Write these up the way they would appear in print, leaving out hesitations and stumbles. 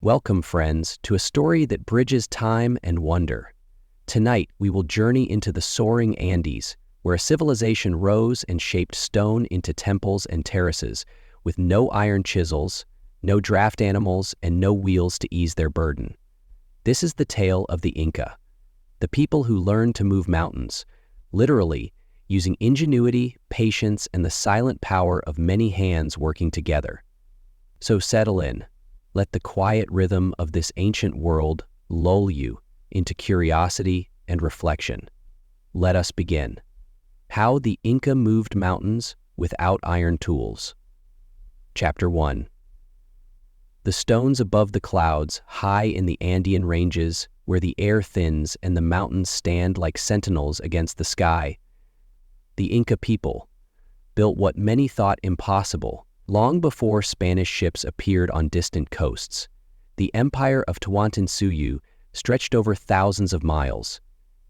Welcome, friends, to a story that bridges time and wonder. Tonight, we will journey into the soaring Andes, where a civilization rose and shaped stone into temples and terraces, with no iron chisels, no draft animals, and no wheels to ease their burden. This is the tale of the Inca, the people who learned to move mountains, literally, using ingenuity, patience, and the silent power of many hands working together. So settle in. Let the quiet rhythm of this ancient world lull you into curiosity and reflection. Let us begin. How the Inca moved mountains without iron tools. Chapter 1. The stones above the clouds, high in the Andean ranges, where the air thins and the mountains stand like sentinels against the sky. The Inca people built what many thought impossible. Long before Spanish ships appeared on distant coasts, the empire of Tawantinsuyu stretched over thousands of miles,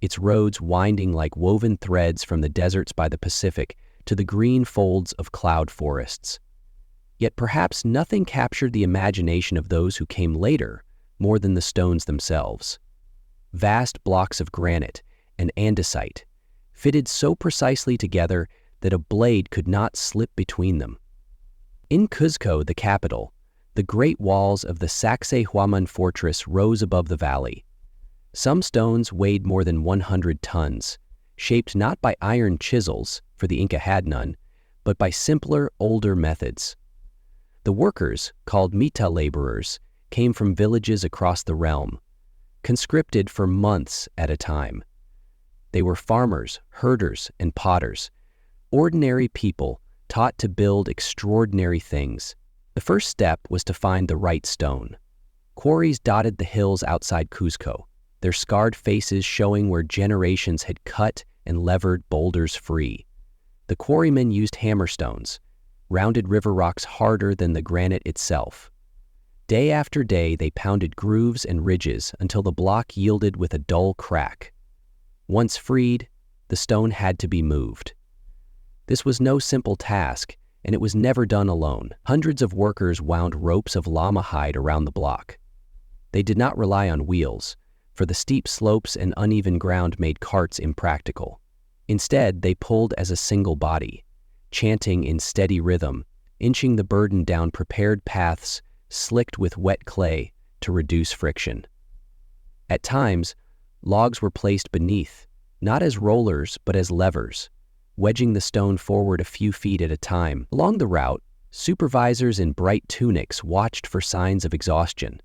its roads winding like woven threads from the deserts by the Pacific to the green folds of cloud forests. Yet perhaps nothing captured the imagination of those who came later more than the stones themselves. Vast blocks of granite and andesite, fitted so precisely together that a blade could not slip between them. In Cuzco, the capital, the great walls of the Sacsayhuaman fortress rose above the valley. Some stones weighed more than 100 tons, shaped not by iron chisels, for the Inca had none, but by simpler, older methods. The workers, called mita laborers, came from villages across the realm, conscripted for months at a time. They were farmers, herders, and potters, ordinary people taught to build extraordinary things. The first step was to find the right stone. Quarries dotted the hills outside Cuzco, their scarred faces showing where generations had cut and levered boulders free. The quarrymen used hammerstones, rounded river rocks harder than the granite itself. Day after day, they pounded grooves and ridges until the block yielded with a dull crack. Once freed, the stone had to be moved. This was no simple task, and it was never done alone. Hundreds of workers wound ropes of llama hide around the block. They did not rely on wheels, for the steep slopes and uneven ground made carts impractical. Instead, they pulled as a single body, chanting in steady rhythm, inching the burden down prepared paths slicked with wet clay to reduce friction. At times, logs were placed beneath, not as rollers but as levers, wedging the stone forward a few feet at a time. Along the route, supervisors in bright tunics watched for signs of exhaustion.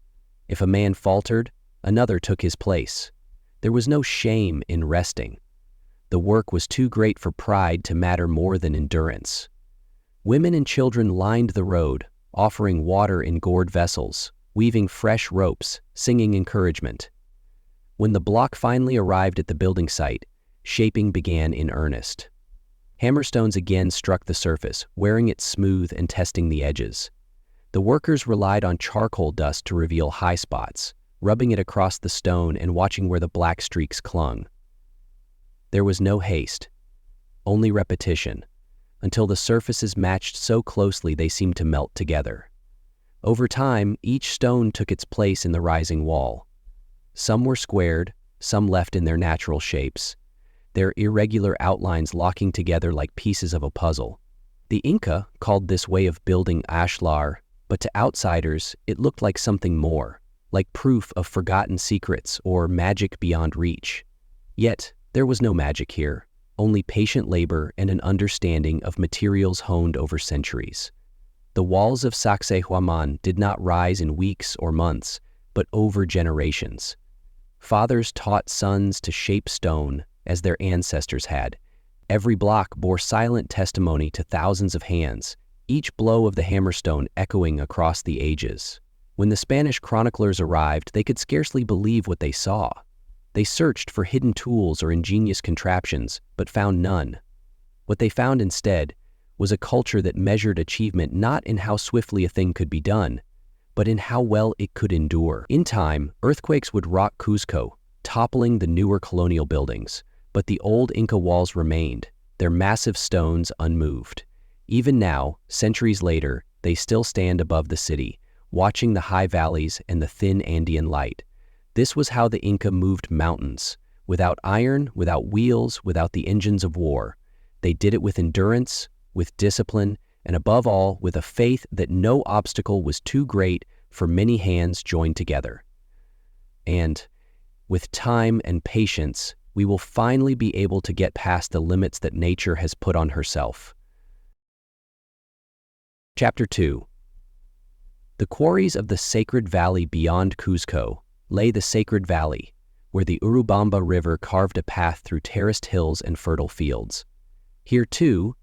If a man faltered, another took his place. There was no shame in resting. The work was too great for pride to matter more than endurance. Women and children lined the road, offering water in gourd vessels, weaving fresh ropes, singing encouragement. When the block finally arrived at the building site, shaping began in earnest. Hammerstones again struck the surface, wearing it smooth and testing the edges. The workers relied on charcoal dust to reveal high spots, rubbing it across the stone and watching where the black streaks clung. There was no haste, only repetition, until the surfaces matched so closely they seemed to melt together. Over time, each stone took its place in the rising wall. Some were squared, some left in their natural shapes, their irregular outlines locking together like pieces of a puzzle. The Inca called this way of building ashlar, but to outsiders it looked like something more, like proof of forgotten secrets or magic beyond reach. Yet, there was no magic here, only patient labor and an understanding of materials honed over centuries. The walls of Sacsayhuaman did not rise in weeks or months, but over generations. Fathers taught sons to shape stone, as their ancestors had. Every block bore silent testimony to thousands of hands, each blow of the hammerstone echoing across the ages. When the Spanish chroniclers arrived, they could scarcely believe what they saw. They searched for hidden tools or ingenious contraptions, but found none. What they found instead was a culture that measured achievement not in how swiftly a thing could be done, but in how well it could endure. In time, earthquakes would rock Cuzco, toppling the newer colonial buildings. But the old Inca walls remained, their massive stones unmoved. Even now, centuries later, they still stand above the city, watching the high valleys and the thin Andean light. This was how the Inca moved mountains. Without iron, without wheels, without the engines of war. They did it with endurance, with discipline, and above all, with a faith that no obstacle was too great for many hands joined together. And with time and patience, we will finally be able to get past the limits that nature has put on herself. Chapter 2. The quarries of the sacred valley beyond Cuzco lay the sacred valley, where the Urubamba River carved a path through terraced hills and fertile fields. Here, too,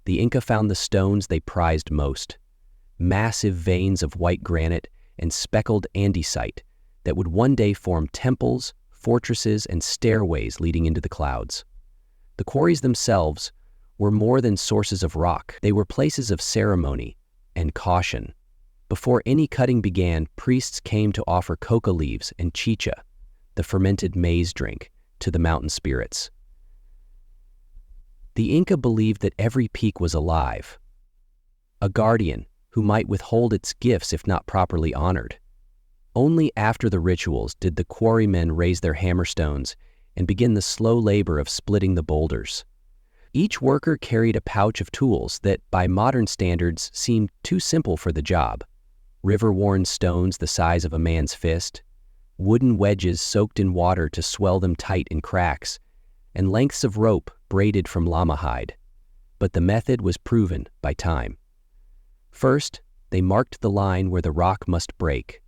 the Inca found the stones they prized most, massive veins of white granite and speckled andesite that would one day form temples, fortresses, and stairways leading into the clouds. The quarries themselves were more than sources of rock. They were places of ceremony and caution. Before any cutting began, priests came to offer coca leaves and chicha, the fermented maize drink, to the mountain spirits. The Inca believed that every peak was alive, a guardian who might withhold its gifts if not properly honored. Only after the rituals did the quarrymen raise their hammerstones and begin the slow labor of splitting the boulders. Each worker carried a pouch of tools that, by modern standards, seemed too simple for the job. River-worn stones the size of a man's fist, wooden wedges soaked in water to swell them tight in cracks, and lengths of rope braided from llama hide. But the method was proven by time. First, they marked the line where the rock must break.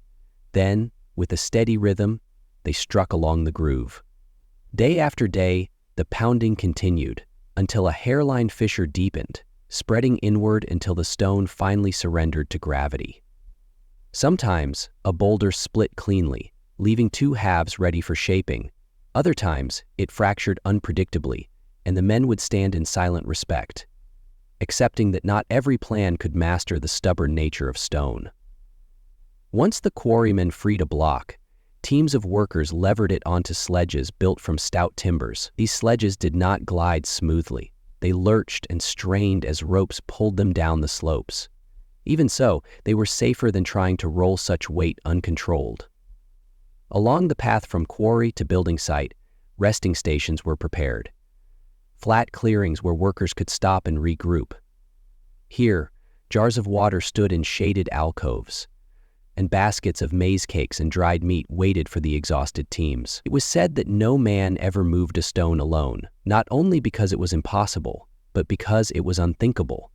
Then, with a steady rhythm, they struck along the groove. Day after day, the pounding continued, until a hairline fissure deepened, spreading inward until the stone finally surrendered to gravity. Sometimes, a boulder split cleanly, leaving two halves ready for shaping. Other times, it fractured unpredictably, and the men would stand in silent respect, accepting that not every plan could master the stubborn nature of stone. Once the quarrymen freed a block, teams of workers levered it onto sledges built from stout timbers. These sledges did not glide smoothly. They lurched and strained as ropes pulled them down the slopes. Even so, they were safer than trying to roll such weight uncontrolled. Along the path from quarry to building site, resting stations were prepared. Flat clearings where workers could stop and regroup. Here, jars of water stood in shaded alcoves, and baskets of maize cakes and dried meat waited for the exhausted teams. It was said that no man ever moved a stone alone, not only because it was impossible, but because it was unthinkable.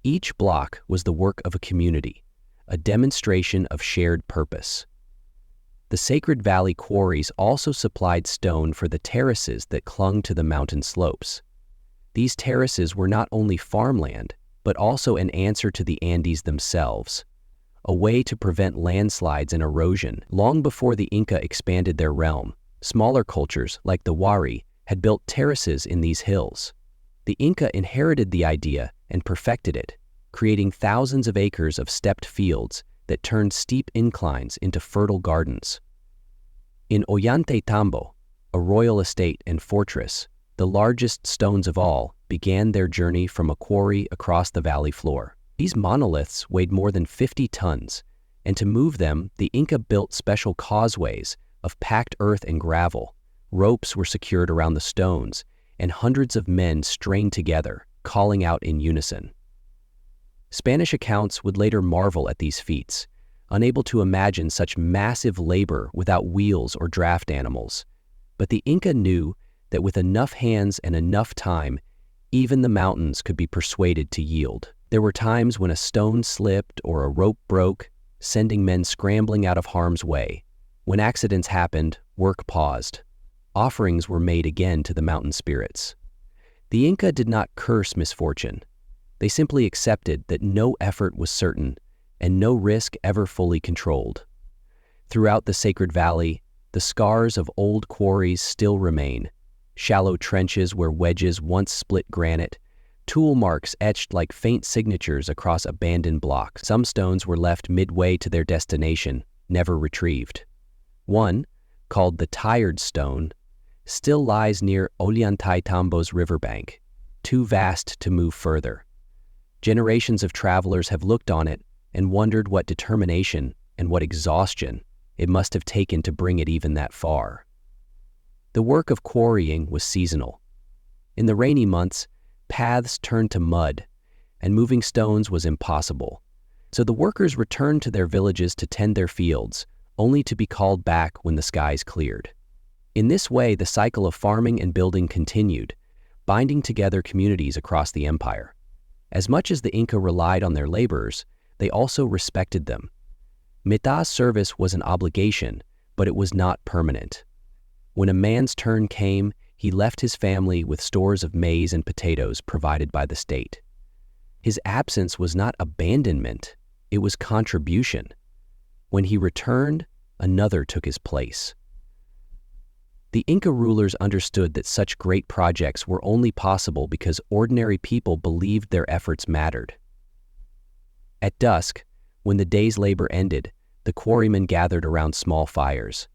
Each block was the work of a community, a demonstration of shared purpose. The Sacred Valley quarries also supplied stone for the terraces that clung to the mountain slopes. These terraces were not only farmland, but also an answer to the Andes themselves, a way to prevent landslides and erosion. Long before the Inca expanded their realm, smaller cultures like the Wari had built terraces in these hills. The Inca inherited the idea and perfected it, creating thousands of acres of stepped fields that turned steep inclines into fertile gardens. In Ollantaytambo, a royal estate and fortress, the largest stones of all began their journey from a quarry across the valley floor. These monoliths weighed more than 50 tons, and to move them, the Inca built special causeways of packed earth and gravel. Ropes were secured around the stones, and hundreds of men strained together, calling out in unison. Spanish accounts would later marvel at these feats, unable to imagine such massive labor without wheels or draft animals. But the Inca knew that with enough hands and enough time, even the mountains could be persuaded to yield. There were times when a stone slipped or a rope broke, sending men scrambling out of harm's way. When accidents happened, work paused. Offerings were made again to the mountain spirits. The Inca did not curse misfortune. They simply accepted that no effort was certain and no risk ever fully controlled. Throughout the Sacred Valley, the scars of old quarries still remain. Shallow trenches where wedges once split granite, tool marks etched like faint signatures across abandoned blocks. Some stones were left midway to their destination, never retrieved. One, called the Tired Stone, still lies near Ollantaytambo's riverbank, too vast to move further. Generations of travelers have looked on it and wondered what determination and what exhaustion it must have taken to bring it even that far. The work of quarrying was seasonal. In the rainy months, paths turned to mud, and moving stones was impossible. So the workers returned to their villages to tend their fields, only to be called back when the skies cleared. In this way, the cycle of farming and building continued, binding together communities across the empire. As much as the Inca relied on their laborers, they also respected them. Mita's service was an obligation, but it was not permanent. When a man's turn came, he left his family with stores of maize and potatoes provided by the state. His absence was not abandonment, it was contribution. When he returned, another took his place. The Inca rulers understood that such great projects were only possible because ordinary people believed their efforts mattered. At dusk, when the day's labor ended, the quarrymen gathered around small fires.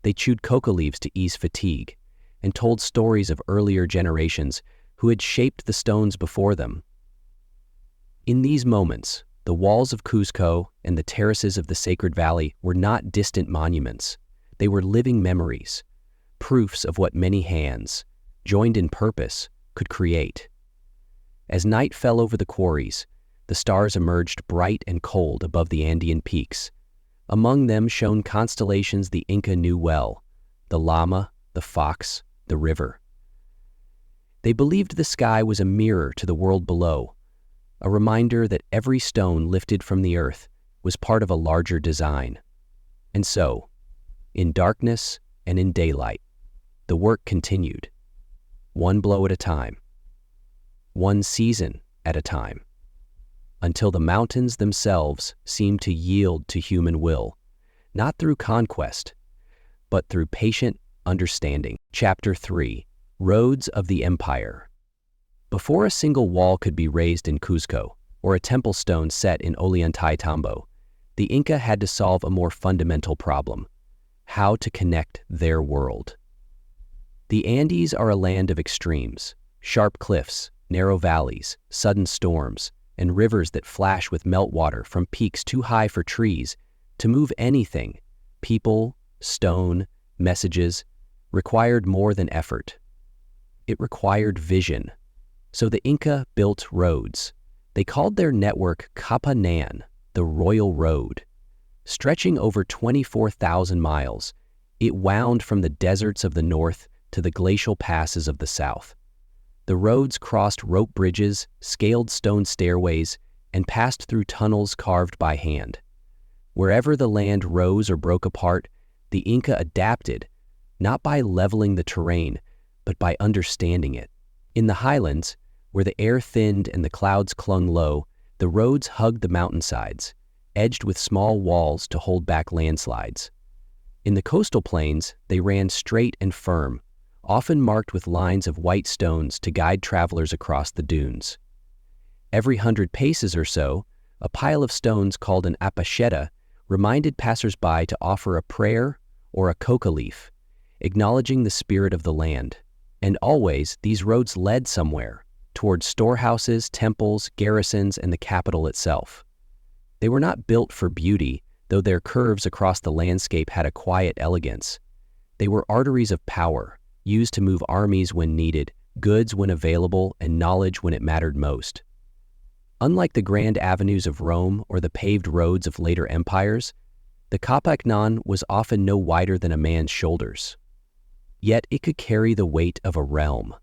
They chewed coca leaves to ease fatigue and told stories of earlier generations who had shaped the stones before them. In these moments, the walls of Cuzco and the terraces of the Sacred Valley were not distant monuments. They were living memories, proofs of what many hands, joined in purpose, could create. As night fell over the quarries, the stars emerged bright and cold above the Andean peaks. Among them shone constellations the Inca knew well: the llama, the fox, the river. They believed the sky was a mirror to the world below, a reminder that every stone lifted from the earth was part of a larger design. And so, in darkness and in daylight, the work continued, one blow at a time, one season at a time, until the mountains themselves seemed to yield to human will, not through conquest, but through patient understanding. Chapter 3: Roads of the Empire. Before a single wall could be raised in Cuzco, or a temple stone set in Ollantaytambo, the Inca had to solve a more fundamental problem: how to connect their world. The Andes are a land of extremes: sharp cliffs, narrow valleys, sudden storms, and rivers that flash with meltwater from peaks too high for trees. To move anything, people, stone, messages, required more than effort. It required vision. So the Inca built roads. They called their network Kapanan, the Royal Road. Stretching over 24,000 miles, it wound from the deserts of the north to the glacial passes of the south. The roads crossed rope bridges, scaled stone stairways, and passed through tunnels carved by hand. Wherever the land rose or broke apart, the Inca adapted, not by leveling the terrain, but by understanding it. In the highlands, where the air thinned and the clouds clung low, the roads hugged the mountainsides, edged with small walls to hold back landslides. In the coastal plains, they ran straight and firm, often marked with lines of white stones to guide travelers across the dunes. Every 100 paces or so, a pile of stones called an apacheta reminded passers-by to offer a prayer or a coca leaf, acknowledging the spirit of the land. And always, these roads led somewhere, towards storehouses, temples, garrisons, and the capital itself. They were not built for beauty, though their curves across the landscape had a quiet elegance. They were arteries of power, used to move armies when needed, goods when available, and knowledge when it mattered most. Unlike the grand avenues of Rome or the paved roads of later empires, the Kapaknan was often no wider than a man's shoulders. Yet it could carry the weight of a realm.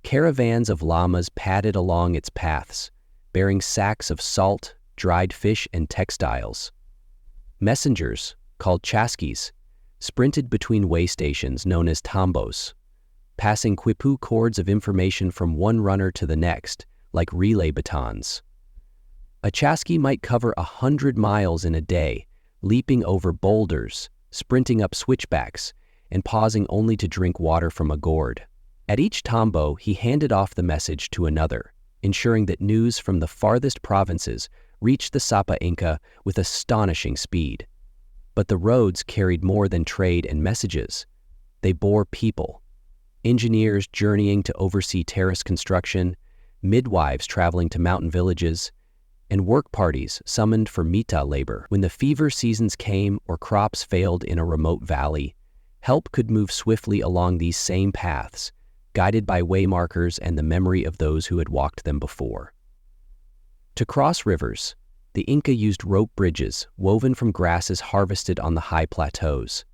Caravans of llamas padded along its paths, bearing sacks of salt, dried fish, and textiles. Messengers, called chasquis, sprinted between way stations known as tambos, passing quipu cords of information from one runner to the next, like relay batons. A chasqui might cover 100 miles in a day, leaping over boulders, sprinting up switchbacks, and pausing only to drink water from a gourd. At each tambo, he handed off the message to another, ensuring that news from the farthest provinces reached the Sapa Inca with astonishing speed. But the roads carried more than trade and messages. They bore people: engineers journeying to oversee terrace construction, midwives traveling to mountain villages, and work parties summoned for mita labor. When the fever seasons came or crops failed in a remote valley, help could move swiftly along these same paths, guided by waymarkers and the memory of those who had walked them before. To cross rivers, the Inca used rope bridges woven from grasses harvested on the high plateaus.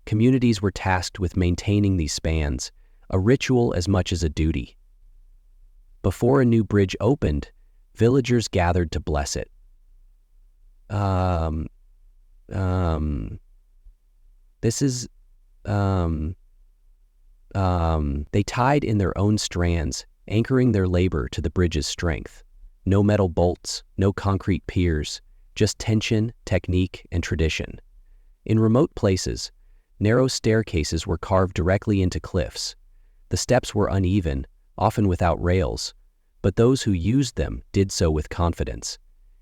Communities were tasked with maintaining these spans, a ritual as much as a duty. Before a new bridge opened, villagers gathered to bless it. They tied in their own strands, anchoring their labor to the bridge's strength. No metal bolts, no concrete piers, just tension, technique, and tradition. In remote places, narrow staircases were carved directly into cliffs. The steps were uneven, often without rails, but those who used them did so with confidence.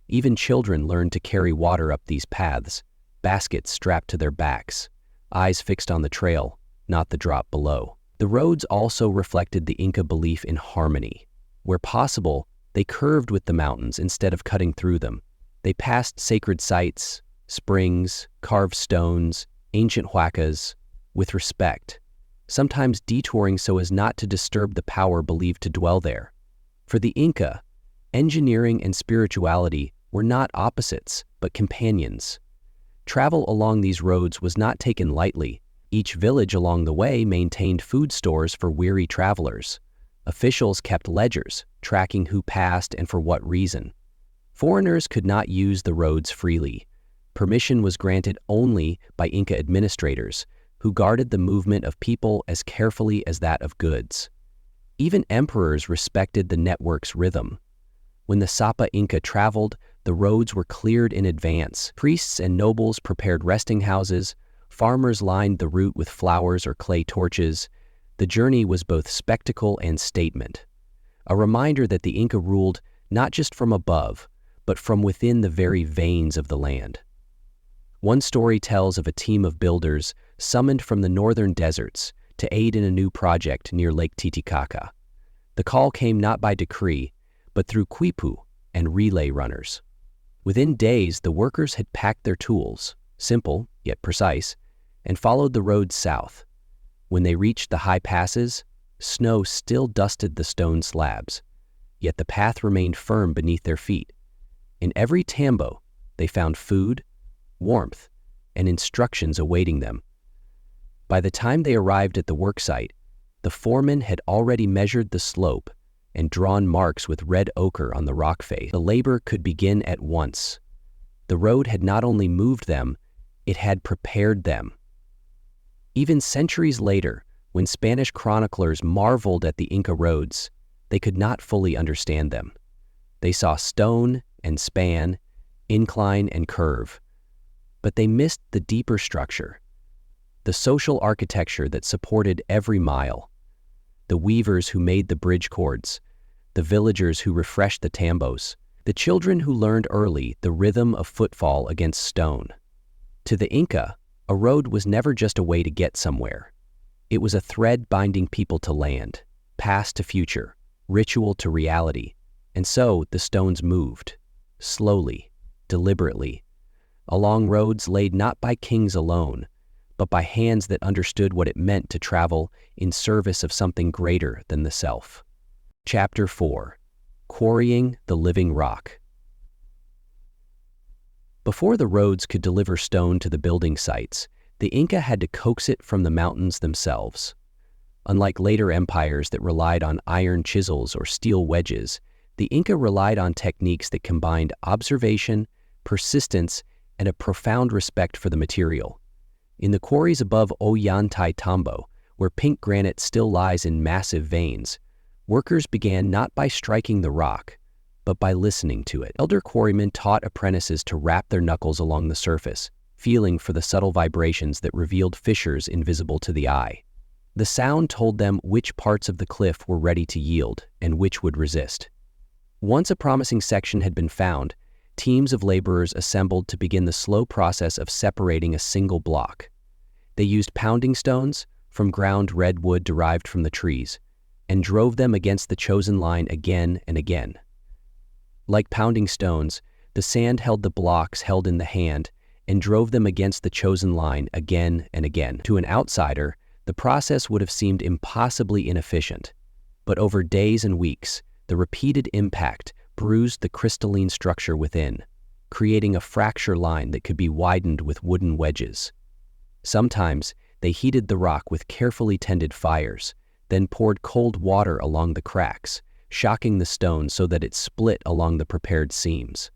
Even children learned to carry water up these paths, baskets strapped to their backs, eyes fixed on the trail, not the drop below. The roads also reflected the Inca belief in harmony. Where possible, they curved with the mountains instead of cutting through them. They passed sacred sites, springs, carved stones, ancient huacas, with respect, sometimes detouring so as not to disturb the power believed to dwell there. For the Inca, engineering and spirituality were not opposites, but companions. Travel along these roads was not taken lightly. Each village along the way maintained food stores for weary travelers. Officials kept ledgers, tracking who passed and for what reason. Foreigners could not use the roads freely. Permission was granted only by Inca administrators, who guarded the movement of people as carefully as that of goods. Even emperors respected the network's rhythm. When the Sapa Inca traveled, the roads were cleared in advance. Priests and nobles prepared resting houses. Farmers lined the route with flowers or clay torches. The journey was both spectacle and statement, a reminder that the Inca ruled not just from above, but from within the very veins of the land. One story tells of a team of builders summoned from the northern deserts to aid in a new project near Lake Titicaca. The call came not by decree, but through quipu and relay runners. Within days, the workers had packed their tools, simple yet precise, and followed the road south. When they reached the high passes, snow still dusted the stone slabs, yet the path remained firm beneath their feet. In every tambo, they found food, warmth, and instructions awaiting them. By the time they arrived at the worksite, the foreman had already measured the slope and drawn marks with red ochre on the rock face. The labor could begin at once. The road had not only moved them, it had prepared them. Even centuries later, when Spanish chroniclers marveled at the Inca roads, they could not fully understand them. They saw stone and span, incline and curve, but they missed the deeper structure, the social architecture that supported every mile, the weavers who made the bridge cords, the villagers who refreshed the tambos, the children who learned early the rhythm of footfall against stone. To the Inca, a road was never just a way to get somewhere. It was a thread binding people to land, past to future, ritual to reality, and so the stones moved, slowly, deliberately, along roads laid not by kings alone, but by hands that understood what it meant to travel in service of something greater than the self. Chapter 4. Quarrying the Living Rock. Before the roads could deliver stone to the building sites, the Inca had to coax it from the mountains themselves. Unlike later empires that relied on iron chisels or steel wedges, the Inca relied on techniques that combined observation, persistence, and a profound respect for the material. In the quarries above Ollantaytambo, where pink granite still lies in massive veins, workers began not by striking the rock, but by listening to it. Elder quarrymen taught apprentices to wrap their knuckles along the surface, feeling for the subtle vibrations that revealed fissures invisible to the eye. The sound told them which parts of the cliff were ready to yield and which would resist. Once a promising section had been found, teams of laborers assembled to begin the slow process of separating a single block. They used pounding stones from ground red wood derived from the trees and drove them against the chosen line again and again. Like pounding stones, the sand held the blocks held in the hand and drove them against the chosen line again and again. To an outsider, the process would have seemed impossibly inefficient. But over days and weeks, the repeated impact bruised the crystalline structure within, creating a fracture line that could be widened with wooden wedges. Sometimes, they heated the rock with carefully tended fires, then poured cold water along the cracks, shocking the stone so that it split along the prepared seams.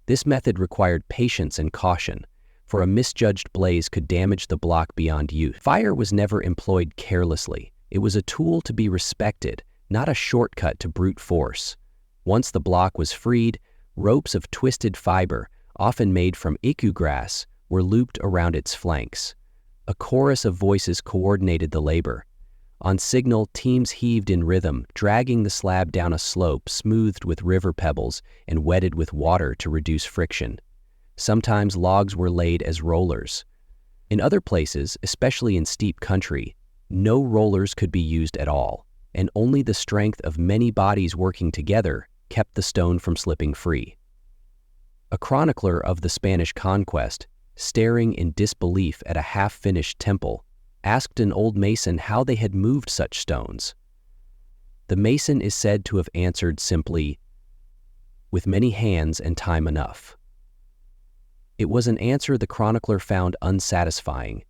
This method required patience and caution, for a misjudged blaze could damage the block beyond use. Fire was never employed carelessly. It was a tool to be respected, not a shortcut to brute force. Once the block was freed, ropes of twisted fiber, often made from iku grass, were looped around its flanks. A chorus of voices coordinated the labor. On signal, teams heaved in rhythm, dragging the slab down a slope smoothed with river pebbles and wetted with water to reduce friction. Sometimes logs were laid as rollers. In other places, especially in steep country, no rollers could be used at all, and only the strength of many bodies working together kept the stone from slipping free. A chronicler of the Spanish conquest, staring in disbelief at a half-finished temple, asked an old mason how they had moved such stones. The mason is said to have answered simply, "With many hands and time enough." It was an answer the chronicler found unsatisfying,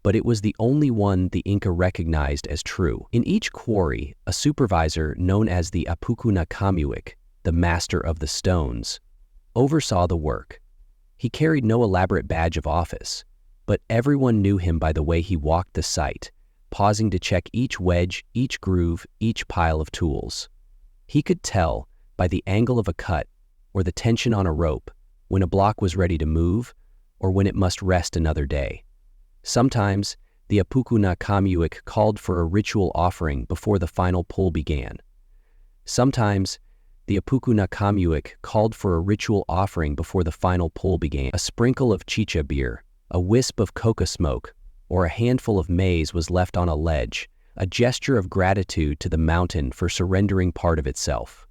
but it was the only one the Inca recognized as true. In each quarry, a supervisor known as the Apuku na Kamuik, the master of the stones, oversaw the work. He carried no elaborate badge of office, but everyone knew him by the way he walked the site, pausing to check each wedge, each groove, each pile of tools. He could tell, by the angle of a cut or the tension on a rope, when a block was ready to move or when it must rest another day. Sometimes, the Apuku na Kamuik called for a ritual offering before the final pull began. Sometimes, the Apuku na Kamuik called for a ritual offering before the final pull began. A sprinkle of chicha beer, a wisp of coca smoke, or a handful of maize was left on a ledge, a gesture of gratitude to the mountain for surrendering part of itself.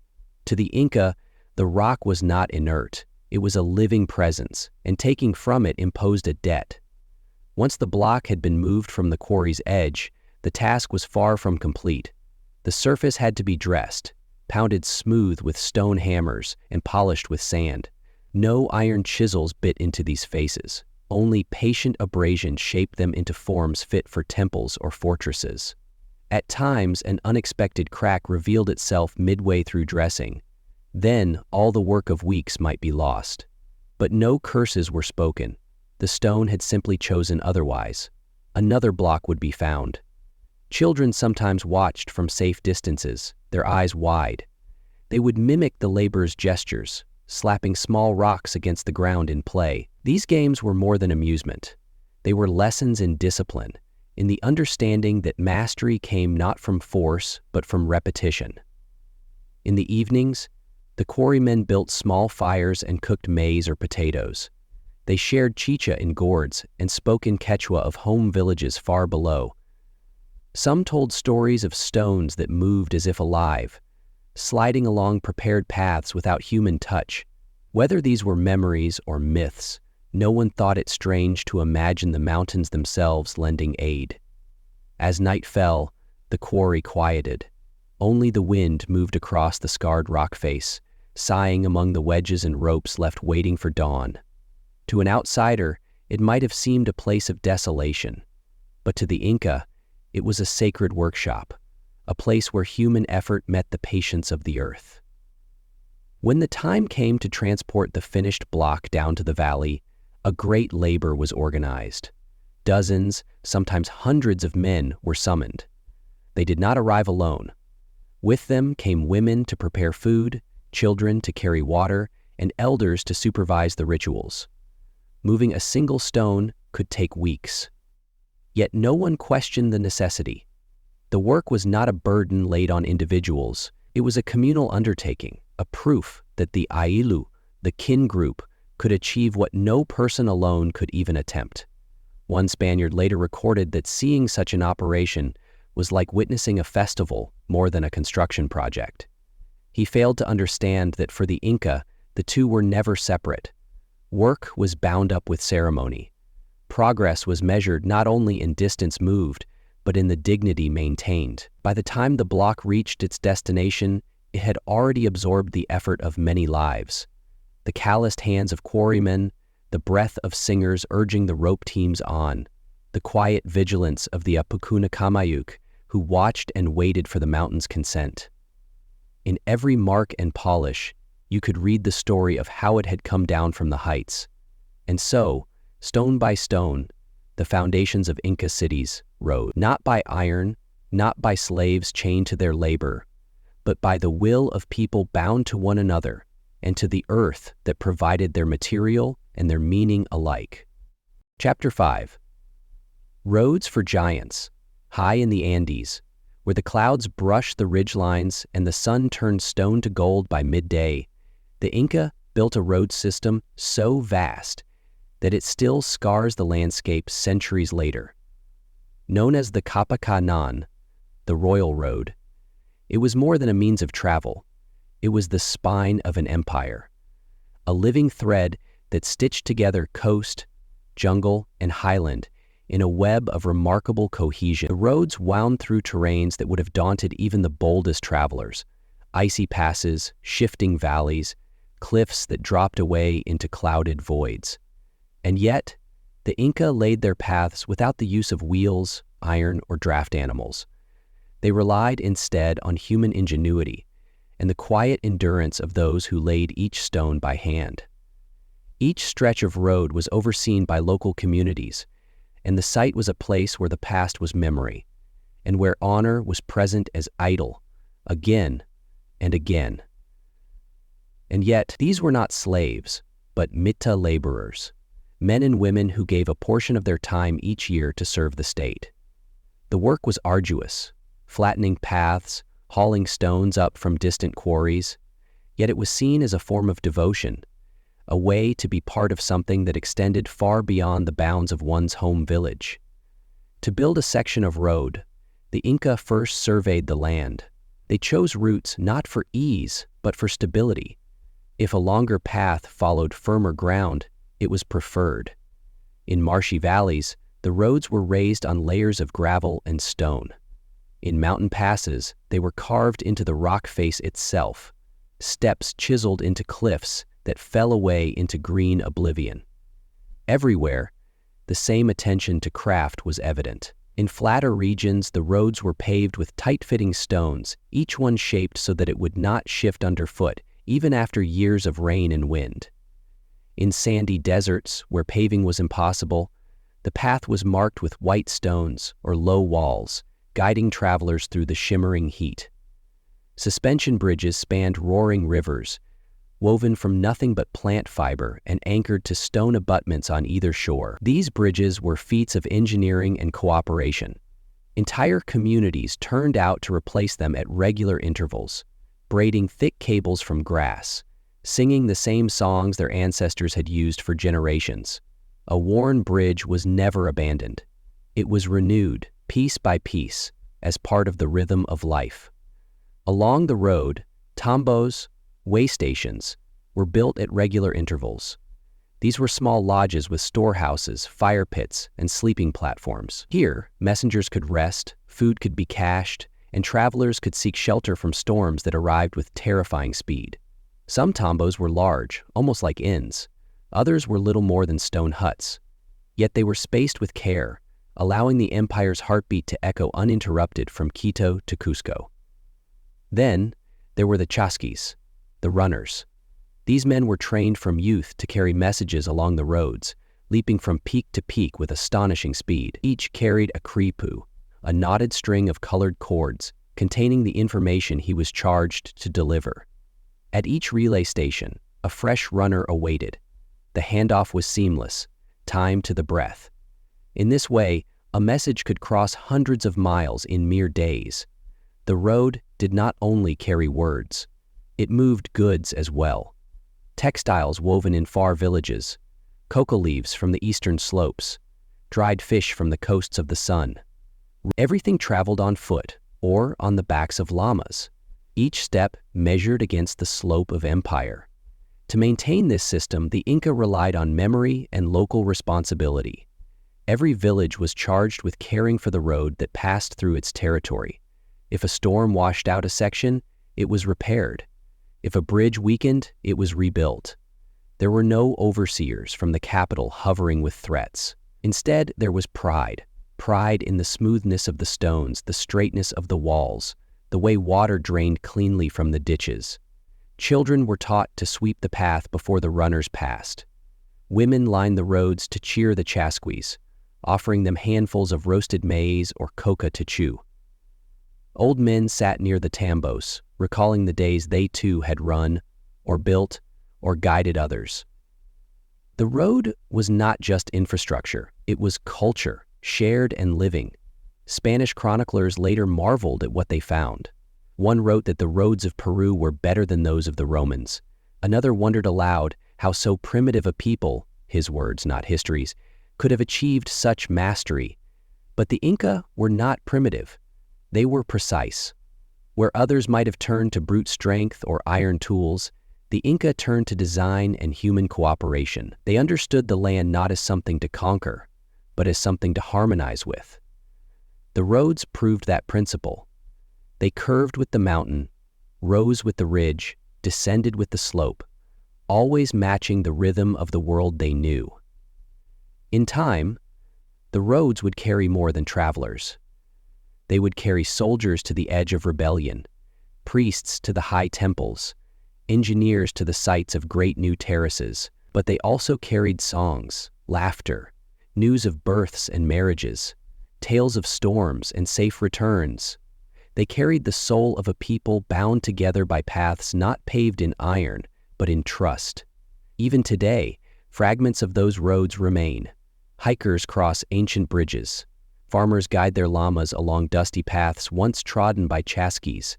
To the Inca, the rock was not inert. It was a living presence, and taking from it imposed a debt. Once the block had been moved from the quarry's edge, the task was far from complete. The surface had to be dressed, pounded smooth with stone hammers and polished with sand. No iron chisels bit into these faces. Only patient abrasion shaped them into forms fit for temples or fortresses. At times, an unexpected crack revealed itself midway through dressing. Then, all the work of weeks might be lost. But no curses were spoken. The stone had simply chosen otherwise. Another block would be found. Children sometimes watched from safe distances, their eyes wide. They would mimic the laborer's gestures, slapping small rocks against the ground in play. These games were more than amusement. They were lessons in discipline, in the understanding that mastery came not from force, but from repetition. In the evenings, the quarrymen built small fires and cooked maize or potatoes. They shared chicha in gourds and spoke in Quechua of home villages far below. Some told stories of stones that moved as if alive, sliding along prepared paths without human touch. Whether these were memories or myths, no one thought it strange to imagine the mountains themselves lending aid. As night fell, the quarry quieted. Only the wind moved across the scarred rock face, sighing among the wedges and ropes left waiting for dawn. To an outsider, it might have seemed a place of desolation, but to the Inca, it was a sacred workshop, a place where human effort met the patience of the earth. When the time came to transport the finished block down to the valley, a great labor was organized. Dozens, sometimes hundreds of men were summoned. They did not arrive alone. With them came women to prepare food, children to carry water, and elders to supervise the rituals. Moving a single stone could take weeks. Yet no one questioned the necessity. The work was not a burden laid on individuals. It was a communal undertaking, a proof that the Ailu, the kin group, could achieve what no person alone could even attempt. One Spaniard later recorded that seeing such an operation was like witnessing a festival more than a construction project. He failed to understand that for the Inca, the two were never separate. Work was bound up with ceremony. Progress was measured not only in distance moved, but in the dignity maintained. By the time the block reached its destination, it had already absorbed the effort of many lives. The calloused hands of quarrymen, the breath of singers urging the rope teams on, the quiet vigilance of the Apukuna Kamayuk, who watched and waited for the mountain's consent. In every mark and polish, you could read the story of how it had come down from the heights. And so, stone by stone, the foundations of Inca cities rose, not by iron, not by slaves chained to their labor, but by the will of people bound to one another and to the earth that provided their material and their meaning alike. Chapter 5. Roads for Giants. High in the Andes, where the clouds brushed the ridgelines and the sun turned stone to gold by midday, the Inca built a road system so vast that it still scars the landscape centuries later. Known as the Kapakanan, the Royal Road, it was more than a means of travel. It was the spine of an empire, a living thread that stitched together coast, jungle, and highland in a web of remarkable cohesion. The roads wound through terrains that would have daunted even the boldest travelers: icy passes, shifting valleys, cliffs that dropped away into clouded voids. And yet, the Inca laid their paths without the use of wheels, iron, or draft animals. They relied instead on human ingenuity and the quiet endurance of those who laid each stone by hand. Each stretch of road was overseen by local communities, and the site was a place where the past was memory, and where honor was present as idol, again and again. And yet, these were not slaves, but mita laborers, men and women who gave a portion of their time each year to serve the state. The work was arduous, flattening paths, hauling stones up from distant quarries, yet it was seen as a form of devotion, a way to be part of something that extended far beyond the bounds of one's home village. To build a section of road, the Inca first surveyed the land. They chose routes not for ease, but for stability. If a longer path followed firmer ground, it was preferred. In marshy valleys, the roads were raised on layers of gravel and stone. In mountain passes, they were carved into the rock face itself, steps chiseled into cliffs that fell away into green oblivion. Everywhere, the same attention to craft was evident. In flatter regions, the roads were paved with tight-fitting stones, each one shaped so that it would not shift underfoot, even after years of rain and wind. In sandy deserts, where paving was impossible, the path was marked with white stones or low walls, guiding travelers through the shimmering heat. Suspension bridges spanned roaring rivers, woven from nothing but plant fiber and anchored to stone abutments on either shore. These bridges were feats of engineering and cooperation. Entire communities turned out to replace them at regular intervals, braiding thick cables from grass, singing the same songs their ancestors had used for generations. A worn bridge was never abandoned. It was renewed, piece by piece, as part of the rhythm of life. Along the road, tambos, way stations, were built at regular intervals. These were small lodges with storehouses, fire pits, and sleeping platforms. Here, messengers could rest, food could be cached, and travelers could seek shelter from storms that arrived with terrifying speed. Some tambos were large, almost like inns. Others were little more than stone huts. Yet they were spaced with care, allowing the empire's heartbeat to echo uninterrupted from Quito to Cusco. Then, there were the chasquis, the runners. These men were trained from youth to carry messages along the roads, leaping from peak to peak with astonishing speed. Each carried a quipu, a knotted string of colored cords containing the information he was charged to deliver. At each relay station, a fresh runner awaited. The handoff was seamless, timed to the breath. In this way, a message could cross hundreds of miles in mere days. The road did not only carry words, it moved goods as well. Textiles woven in far villages, cocoa leaves from the eastern slopes, dried fish from the coasts of the sun. Everything traveled on foot or on the backs of llamas. each step measured against the slope of empire. To maintain this system, the Inca relied on memory and local responsibility. Every village was charged with caring for the road that passed through its territory. If a storm washed out a section, it was repaired. If a bridge weakened, it was rebuilt. There were no overseers from the capital hovering with threats. Instead, there was pride. Pride in the smoothness of the stones, the straightness of the walls, the way water drained cleanly from the ditches. Children were taught to sweep the path before the runners passed. Women lined the roads to cheer the chasquis, offering them handfuls of roasted maize or coca to chew. Old men sat near the tambos, recalling the days they too had run, or built, or guided others. The road was not just infrastructure, it was culture, shared and living. Spanish chroniclers later marveled at what they found. One wrote that the roads of Peru were better than those of the Romans. Another wondered aloud how so primitive a people, his words, not histories, could have achieved such mastery. But the Inca were not primitive. They were precise. Where others might have turned to brute strength or iron tools, the Inca turned to design and human cooperation. They understood the land not as something to conquer, but as something to harmonize with. The roads proved that principle. They curved with the mountain, rose with the ridge, descended with the slope, always matching the rhythm of the world they knew. In time, the roads would carry more than travelers. They would carry soldiers to the edge of rebellion, priests to the high temples, engineers to the sites of great new terraces, but they also carried songs, laughter, news of births and marriages, tales of storms and safe returns. They carried the soul of a people bound together by paths not paved in iron, but in trust. Even today, fragments of those roads remain. Hikers cross ancient bridges. Farmers guide their llamas along dusty paths once trodden by chasquis.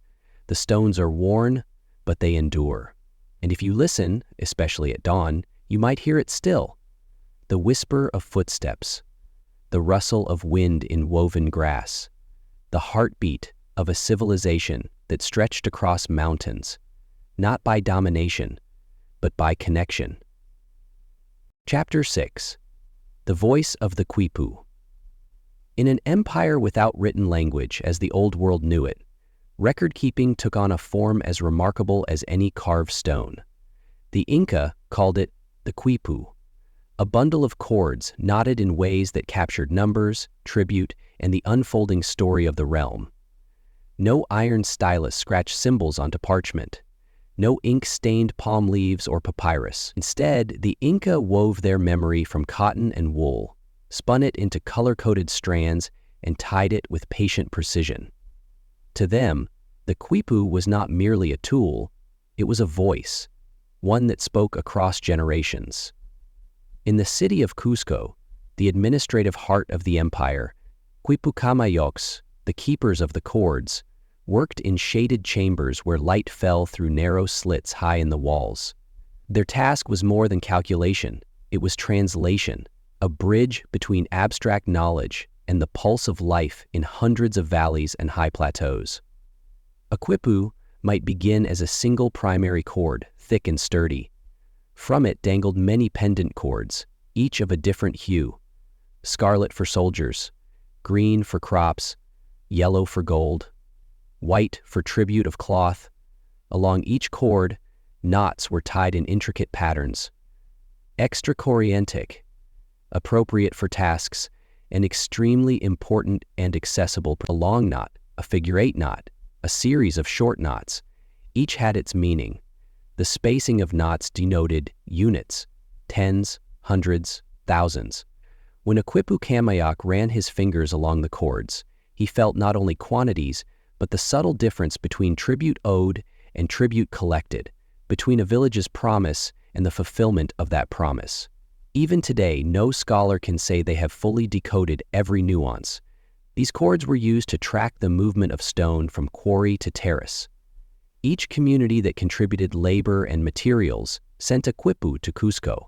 The stones are worn, but they endure. And if you listen, especially at dawn, you might hear it still. The whisper of footsteps, the rustle of wind in woven grass, the heartbeat of a civilization that stretched across mountains, not by domination, but by connection. Chapter 6. The Voice of the Quipu. In an empire without written language as the Old World knew it, record-keeping took on a form as remarkable as any carved stone. The Inca called it the quipu, a bundle of cords knotted in ways that captured numbers, tribute, and the unfolding story of the realm. No iron stylus scratched symbols onto parchment. No ink-stained palm leaves or papyrus. Instead, the Inca wove their memory from cotton and wool, spun it into color-coded strands, and tied it with patient precision. To them, the quipu was not merely a tool, it was a voice, one that spoke across generations. In the city of Cusco, the administrative heart of the empire, quipucamayocs, the keepers of the cords, worked in shaded chambers where light fell through narrow slits high in the walls. Their task was more than calculation, it was translation, a bridge between abstract knowledge and the pulse of life in hundreds of valleys and high plateaus. A quipu might begin as a single primary cord, thick and sturdy. From it dangled many pendant cords, each of a different hue: scarlet for soldiers, green for crops, yellow for gold, white for tribute of cloth. Along each cord, knots were tied in intricate patterns. Extracorientic, appropriate for tasks, and extremely important and accessible. A long knot, a figure-8 knot, a series of short knots. Each had its meaning. The spacing of knots denoted units, tens, hundreds, thousands. When a quipucamayoc ran his fingers along the cords, he felt not only quantities, but the subtle difference between tribute owed and tribute collected, between a village's promise and the fulfillment of that promise. Even today, no scholar can say they have fully decoded every nuance. These cords were used to track the movement of stone from quarry to terrace. Each community that contributed labor and materials sent a quipu to Cusco,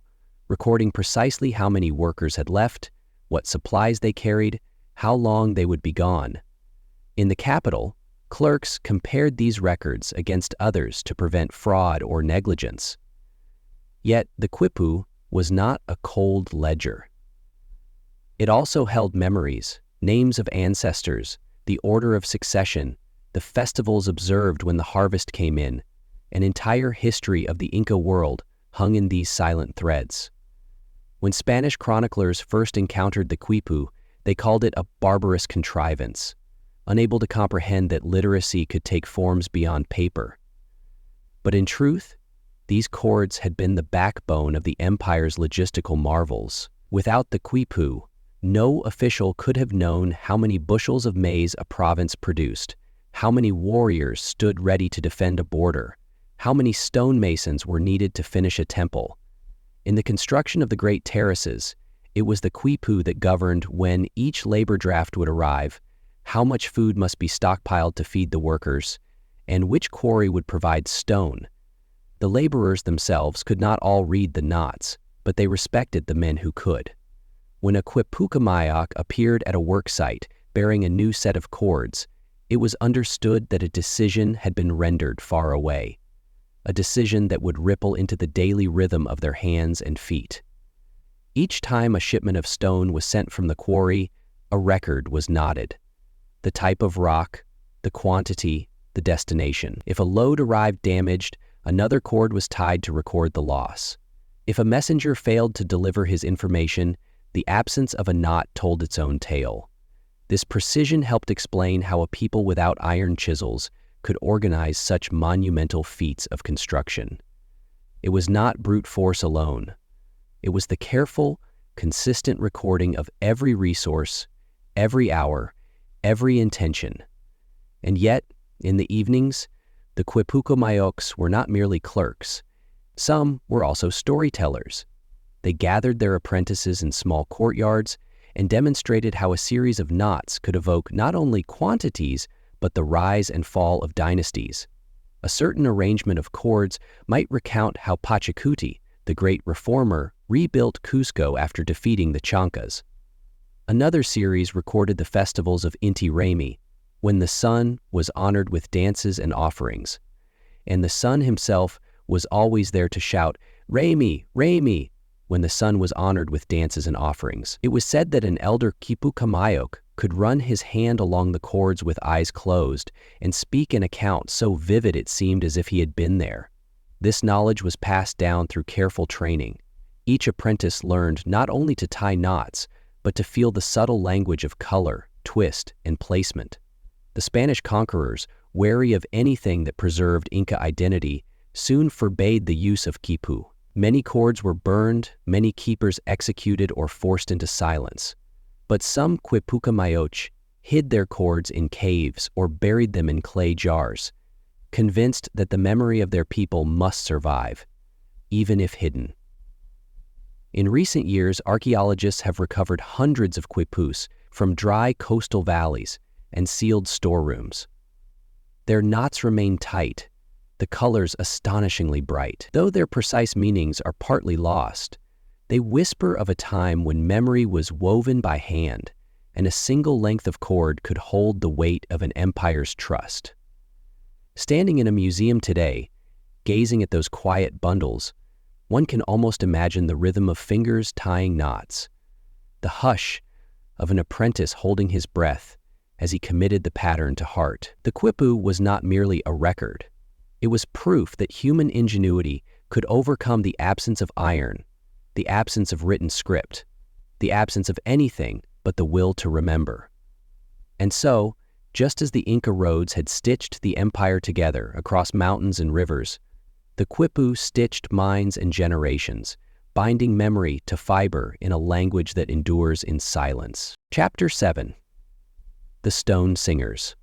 recording precisely how many workers had left, what supplies they carried, how long they would be gone. In the capital, Clerks compared these records against others to prevent fraud or negligence. Yet the quipu was not a cold ledger. It also held memories, names of ancestors, the order of succession, the festivals observed when the harvest came in. An entire history of the Inca world hung in these silent threads. When Spanish chroniclers first encountered the quipu, they called it a barbarous contrivance, unable to comprehend that literacy could take forms beyond paper. But in truth, these cords had been the backbone of the empire's logistical marvels. Without the quipu, no official could have known how many bushels of maize a province produced, how many warriors stood ready to defend a border, how many stonemasons were needed to finish a temple. In the construction of the great terraces, it was the quipu that governed when each labor draft would arrive, how much food must be stockpiled to feed the workers, and which quarry would provide stone. The laborers themselves could not all read the knots, but they respected the men who could. When a quipucamayok appeared at a work site bearing a new set of cords, it was understood that a decision had been rendered far away, a decision that would ripple into the daily rhythm of their hands and feet. Each time a shipment of stone was sent from the quarry, a record was knotted. The type of rock, the quantity, the destination. If a load arrived damaged, another cord was tied to record the loss. If a messenger failed to deliver his information, the absence of a knot told its own tale. This precision helped explain how a people without iron chisels could organize such monumental feats of construction. It was not brute force alone. It was the careful, consistent recording of every resource, every hour, every intention. And yet, in the evenings, the quipucamayoks were not merely clerks. Some were also storytellers. They gathered their apprentices in small courtyards and demonstrated how a series of knots could evoke not only quantities, but the rise and fall of dynasties. A certain arrangement of cords might recount how Pachacuti, the great reformer, rebuilt Cusco after defeating the Chancas. Another series recorded the festivals of Inti Raymi, when the sun was honored with dances and offerings, and the sun himself was always there to shout, "Raymi, Raymi," when the sun was honored with dances and offerings. It was said that an elder quipucamayok could run his hand along the cords with eyes closed and speak an account so vivid it seemed as if he had been there. This knowledge was passed down through careful training. Each apprentice learned not only to tie knots, but to feel the subtle language of color, twist, and placement. The Spanish conquerors, wary of anything that preserved Inca identity, soon forbade the use of quipu. Many cords were burned, many keepers executed or forced into silence. But some quipucamayoch hid their cords in caves or buried them in clay jars, convinced that the memory of their people must survive, even if hidden. In recent years, archaeologists have recovered hundreds of quipus from dry coastal valleys and sealed storerooms. Their knots remain tight, the colors astonishingly bright. Though their precise meanings are partly lost, they whisper of a time when memory was woven by hand and a single length of cord could hold the weight of an empire's trust. Standing in a museum today, gazing at those quiet bundles, one can almost imagine the rhythm of fingers tying knots, the hush of an apprentice holding his breath as he committed the pattern to heart. The quipu was not merely a record. It was proof that human ingenuity could overcome the absence of iron, the absence of written script, the absence of anything but the will to remember. And so, just as the Inca roads had stitched the empire together across mountains and rivers, the quipu stitched minds and generations, binding memory to fiber in a language that endures in silence. Chapter 7. The Stone Singers.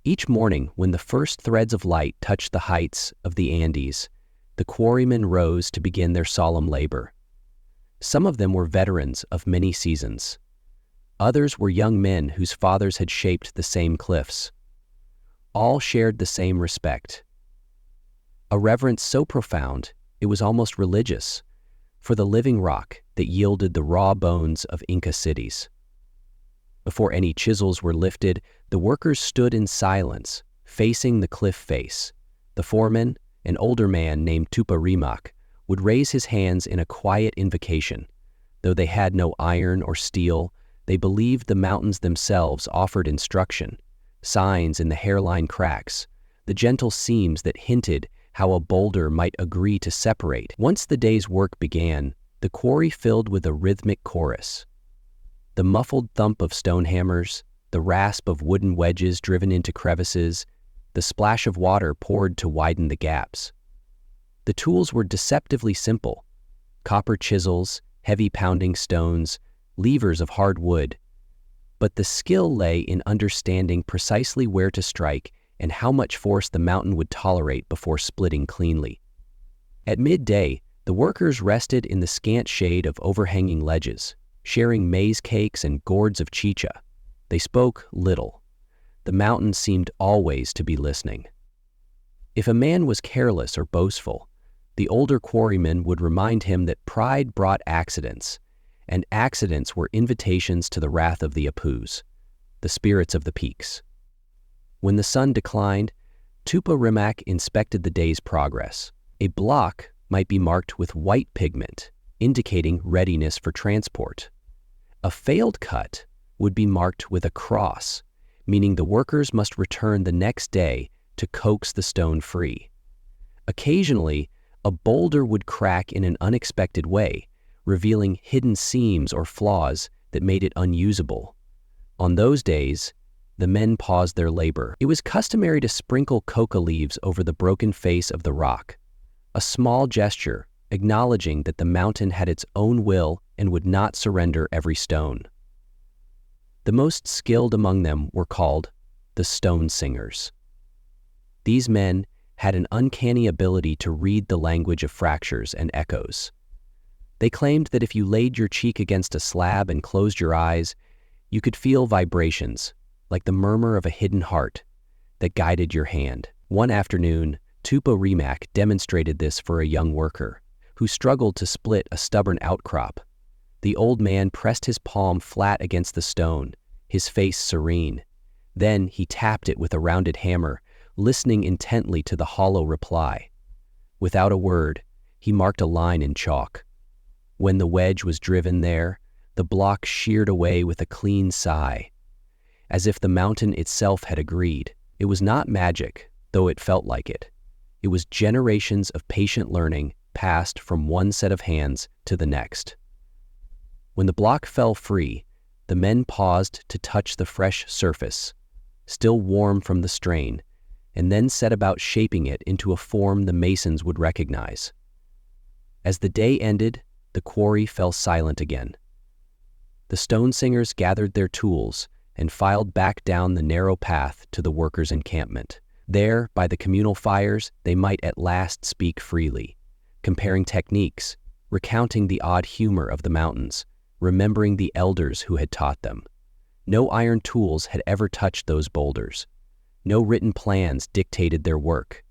Each morning, when the first threads of light touched the heights of the Andes, the quarrymen rose to begin their solemn labor. Some of them were veterans of many seasons. Others were young men whose fathers had shaped the same cliffs. All shared the same respect. A reverence so profound, it was almost religious, for the living rock that yielded the raw bones of Inca cities. Before any chisels were lifted, the workers stood in silence, facing the cliff face. The foreman, an older man named Rimak, would raise his hands in a quiet invocation. Though they had no iron or steel, they believed the mountains themselves offered instruction, signs in the hairline cracks, the gentle seams that hinted how a boulder might agree to separate. Once the day's work began, the quarry filled with a rhythmic chorus. The muffled thump of stone hammers, the rasp of wooden wedges driven into crevices, the splash of water poured to widen the gaps. The tools were deceptively simple: copper chisels, heavy pounding stones, levers of hard wood. But the skill lay in understanding precisely where to strike and how much force the mountain would tolerate before splitting cleanly. At midday, the workers rested in the scant shade of overhanging ledges, sharing maize cakes and gourds of chicha. They spoke little. The mountain seemed always to be listening. If a man was careless or boastful, the older quarryman would remind him that pride brought accidents, and accidents were invitations to the wrath of the apus, the spirits of the peaks. When the sun declined, Rimak inspected the day's progress. A block might be marked with white pigment, indicating readiness for transport. A failed cut would be marked with a cross, meaning the workers must return the next day to coax the stone free. Occasionally, a boulder would crack in an unexpected way, revealing hidden seams or flaws that made it unusable. On those days, the men paused their labor. It was customary to sprinkle coca leaves over the broken face of the rock, a small gesture acknowledging that the mountain had its own will and would not surrender every stone. The most skilled among them were called the stone singers. These men had an uncanny ability to read the language of fractures and echoes. They claimed that if you laid your cheek against a slab and closed your eyes, you could feel vibrations, like the murmur of a hidden heart, that guided your hand. One afternoon, Rimak demonstrated this for a young worker, who struggled to split a stubborn outcrop. The old man pressed his palm flat against the stone, his face serene. Then he tapped it with a rounded hammer, listening intently to the hollow reply. Without a word, he marked a line in chalk. When the wedge was driven there, the block sheared away with a clean sigh, as if the mountain itself had agreed. It was not magic, though it felt like it. It was generations of patient learning passed from one set of hands to the next. When the block fell free, the men paused to touch the fresh surface, still warm from the strain, and then set about shaping it into a form the masons would recognize. As the day ended, the quarry fell silent again. The stone singers gathered their tools and filed back down the narrow path to the workers' encampment. There, by the communal fires, they might at last speak freely, comparing techniques, recounting the odd humor of the mountains, remembering the elders who had taught them. No iron tools had ever touched those boulders. No written plans dictated their work.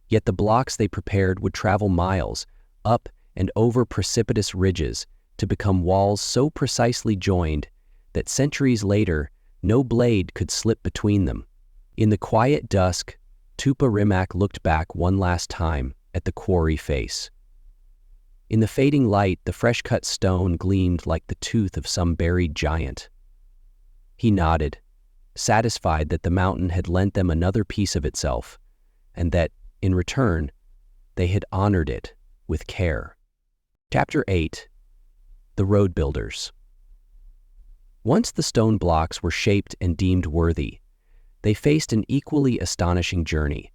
Yet the blocks they prepared would travel miles, up and over precipitous ridges, to become walls so precisely joined that centuries later, no blade could slip between them. In the quiet dusk, Rimak looked back one last time at the quarry face. In the fading light, the fresh-cut stone gleamed like the tooth of some buried giant. He nodded, satisfied that the mountain had lent them another piece of itself, and that, in return, they had honored it with care. Chapter 8. The Road Builders. Once the stone blocks were shaped and deemed worthy, they faced an equally astonishing journey: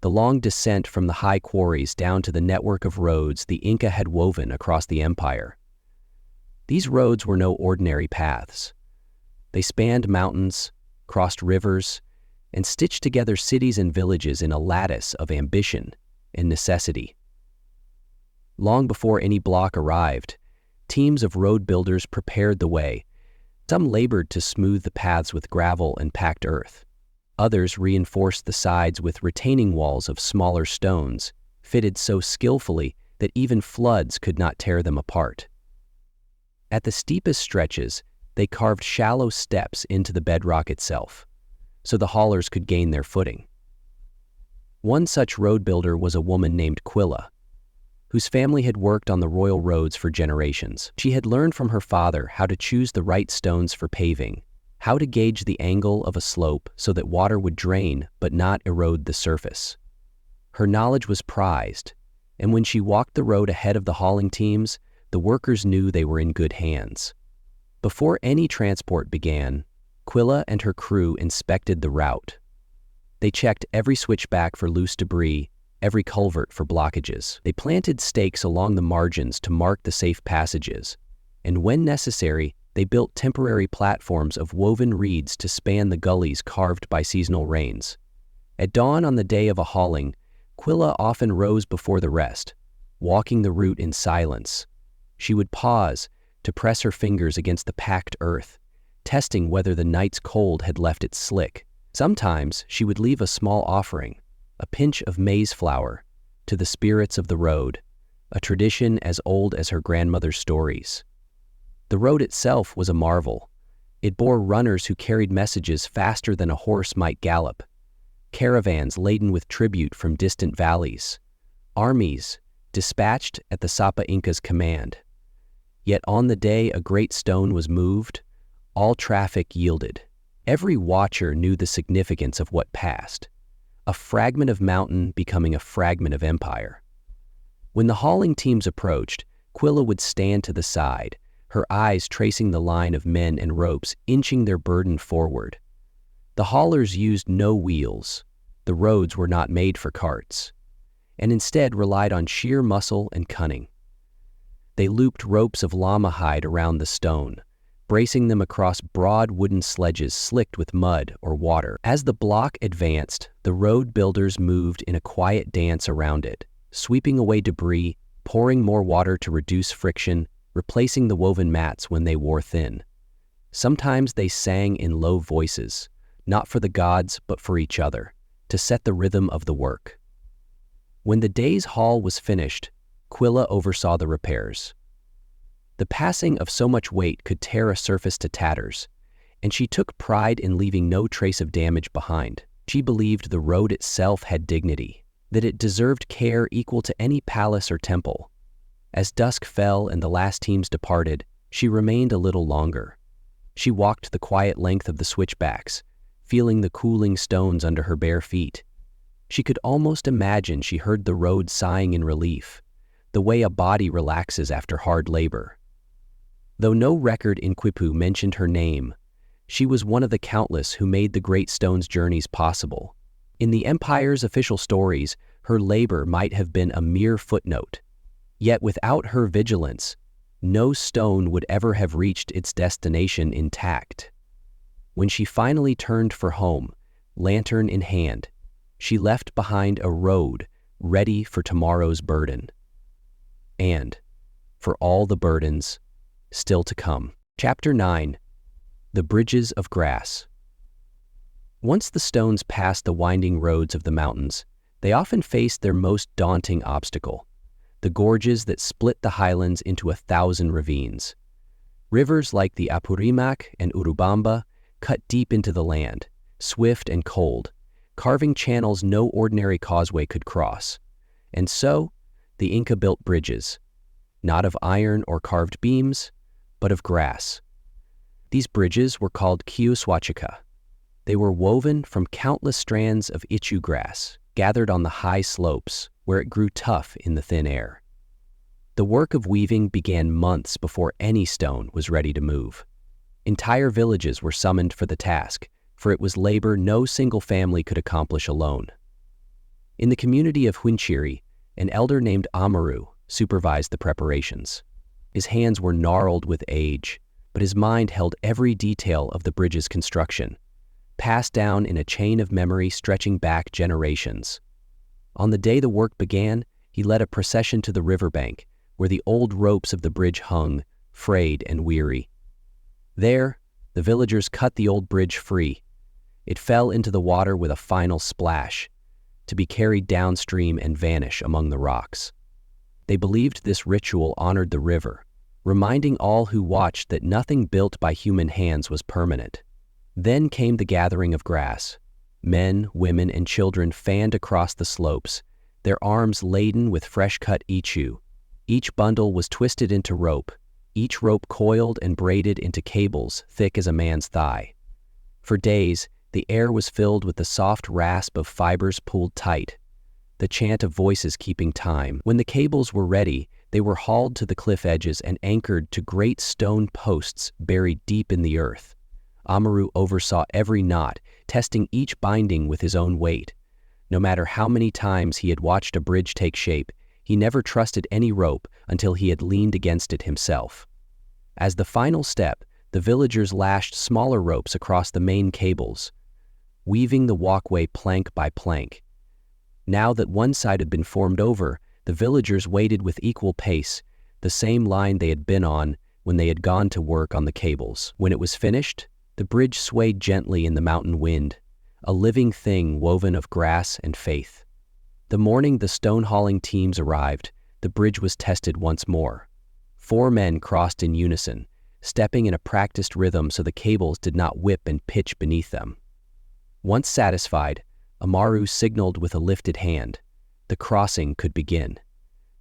the long descent from the high quarries down to the network of roads the Inca had woven across the empire. These roads were no ordinary paths. They spanned mountains, crossed rivers, and stitched together cities and villages in a lattice of ambition and necessity. Long before any block arrived, teams of road builders prepared the way. Some labored to smooth the paths with gravel and packed earth. Others reinforced the sides with retaining walls of smaller stones, fitted so skillfully that even floods could not tear them apart. At the steepest stretches, They carved shallow steps into the bedrock itself, so the haulers could gain their footing. One such road builder was a woman named Quilla, whose family had worked on the royal roads for generations. She had learned from her father how to choose the right stones for paving, how to gauge the angle of a slope so that water would drain but not erode the surface. Her knowledge was prized, and when she walked the road ahead of the hauling teams, the workers knew they were in good hands. Before any transport began, Quilla and her crew inspected the route. They checked every switchback for loose debris, every culvert for blockages. They planted stakes along the margins to mark the safe passages, and when necessary, they built temporary platforms of woven reeds to span the gullies carved by seasonal rains. At dawn on the day of a hauling, Quilla often rose before the rest, walking the route in silence. She would pause to press her fingers against the packed earth, testing whether the night's cold had left it slick. Sometimes she would leave a small offering, a pinch of maize flour, to the spirits of the road, a tradition as old as her grandmother's stories. The road itself was a marvel. It bore runners who carried messages faster than a horse might gallop, caravans laden with tribute from distant valleys, armies dispatched at the Sapa Inca's command. Yet on the day a great stone was moved, all traffic yielded. Every watcher knew the significance of what passed, a fragment of mountain becoming a fragment of empire. When the hauling teams approached, Quilla would stand to the side, her eyes tracing the line of men and ropes inching their burden forward. The haulers used no wheels. The roads were not made for carts, and instead relied on sheer muscle and cunning. They looped ropes of llama hide around the stone, bracing them across broad wooden sledges slicked with mud or water. As the block advanced, the road builders moved in a quiet dance around it, sweeping away debris, pouring more water to reduce friction, replacing the woven mats when they wore thin. Sometimes they sang in low voices, not for the gods but for each other, to set the rhythm of the work. When the day's haul was finished, Quilla oversaw the repairs. The passing of so much weight could tear a surface to tatters, and she took pride in leaving no trace of damage behind. She believed the road itself had dignity, that it deserved care equal to any palace or temple. As dusk fell and the last teams departed, she remained a little longer. She walked the quiet length of the switchbacks, feeling the cooling stones under her bare feet. She could almost imagine she heard the road sighing in relief, the way a body relaxes after hard labor. Though no record in quipu mentioned her name, she was one of the countless who made the Great Stone's journeys possible. In the empire's official stories, her labor might have been a mere footnote. Yet without her vigilance, no stone would ever have reached its destination intact. When she finally turned for home, lantern in hand, she left behind a road ready for tomorrow's burden. And for all the burdens still to come. Chapter 9. The Bridges of Grass. Once the stones passed the winding roads of the mountains, they often faced their most daunting obstacle, the gorges that split the highlands into 1,000 ravines. Rivers like the Apurimac and Urubamba cut deep into the land, swift and cold, carving channels no ordinary causeway could cross. And so, the Inca built bridges, not of iron or carved beams, but of grass. These bridges were called quipu. They were woven from countless strands of ichu grass, gathered on the high slopes, where it grew tough in the thin air. The work of weaving began months before any stone was ready to move. Entire villages were summoned for the task, for it was labor no single family could accomplish alone. In the community of Huinchiri, an elder named Amaru supervised the preparations. His hands were gnarled with age, but his mind held every detail of the bridge's construction, passed down in a chain of memory stretching back generations. On the day the work began, he led a procession to the riverbank, where the old ropes of the bridge hung, frayed and weary. There, the villagers cut the old bridge free. It fell into the water with a final splash, to be carried downstream and vanish among the rocks. They believed this ritual honored the river, reminding all who watched that nothing built by human hands was permanent. Then came the gathering of grass. Men, women, and children fanned across the slopes, their arms laden with fresh-cut ichu. Each bundle was twisted into rope, each rope coiled and braided into cables thick as a man's thigh. For days, the air was filled with the soft rasp of fibers pulled tight, the chant of voices keeping time. When the cables were ready, they were hauled to the cliff edges and anchored to great stone posts buried deep in the earth. Amaru oversaw every knot, testing each binding with his own weight. No matter how many times he had watched a bridge take shape, he never trusted any rope until he had leaned against it himself. As the final step, the villagers lashed smaller ropes across the main cables, weaving the walkway plank by plank. Now that one side had been formed over, the villagers waited with equal pace, the same line they had been on when they had gone to work on the cables. When it was finished, the bridge swayed gently in the mountain wind, a living thing woven of grass and faith. The morning the stone-hauling teams arrived, the bridge was tested once more. 4 men crossed in unison, stepping in a practiced rhythm so the cables did not whip and pitch beneath them. Once satisfied, Amaru signaled with a lifted hand. The crossing could begin.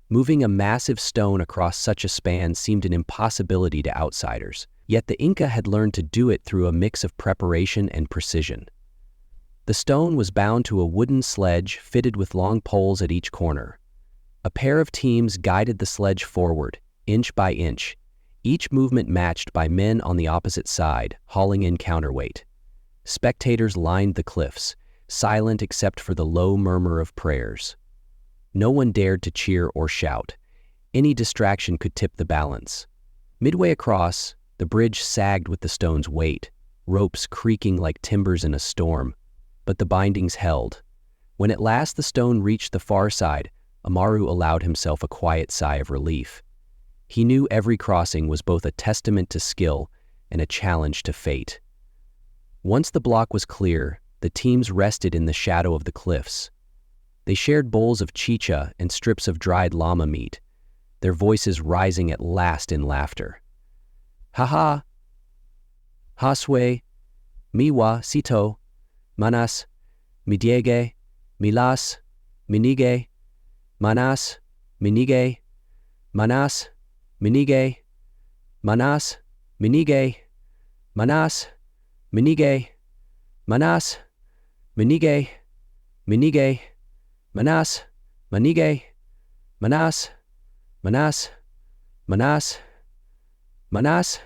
Moving a massive stone across such a span seemed an impossibility to outsiders, yet the Inca had learned to do it through a mix of preparation and precision. The stone was bound to a wooden sledge fitted with long poles at each corner. A pair of teams guided the sledge forward, inch by inch, each movement matched by men on the opposite side, hauling in counterweight. Spectators lined the cliffs, silent except for the low murmur of prayers. No one dared to cheer or shout. Any distraction could tip the balance. Midway across, the bridge sagged with the stone's weight, ropes creaking like timbers in a storm, but the bindings held. When at last the stone reached the far side, Amaru allowed himself a quiet sigh of relief. He knew every crossing was both a testament to skill and a challenge to fate. Once the block was clear, the teams rested in the shadow of the cliffs. They shared bowls of chicha and strips of dried llama meat, their voices rising at last in laughter. Ha-ha! Haswe, miwa, sito, manas, midiege, milas, minige, manas, minige, manas, minige, manas, minige, manas, minige, manas, minige, minige, manas, manige, manas, manas, manas, manas,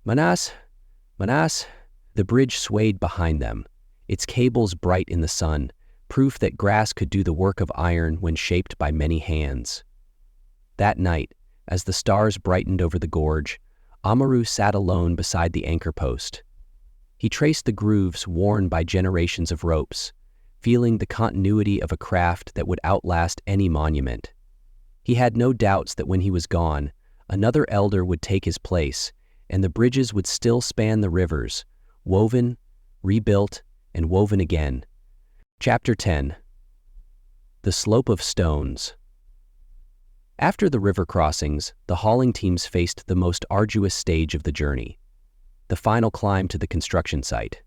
manas, manas. The bridge swayed behind them, its cables bright in the sun, proof that grass could do the work of iron when shaped by many hands. That night, as the stars brightened over the gorge, Amaru sat alone beside the anchor post. He traced the grooves worn by generations of ropes, feeling the continuity of a craft that would outlast any monument. He had no doubts that when he was gone, another elder would take his place, and the bridges would still span the rivers, woven, rebuilt, and woven again. Chapter 10. The Slope of Stones. After the river crossings, the hauling teams faced the most arduous stage of the journey, the final climb to the construction site.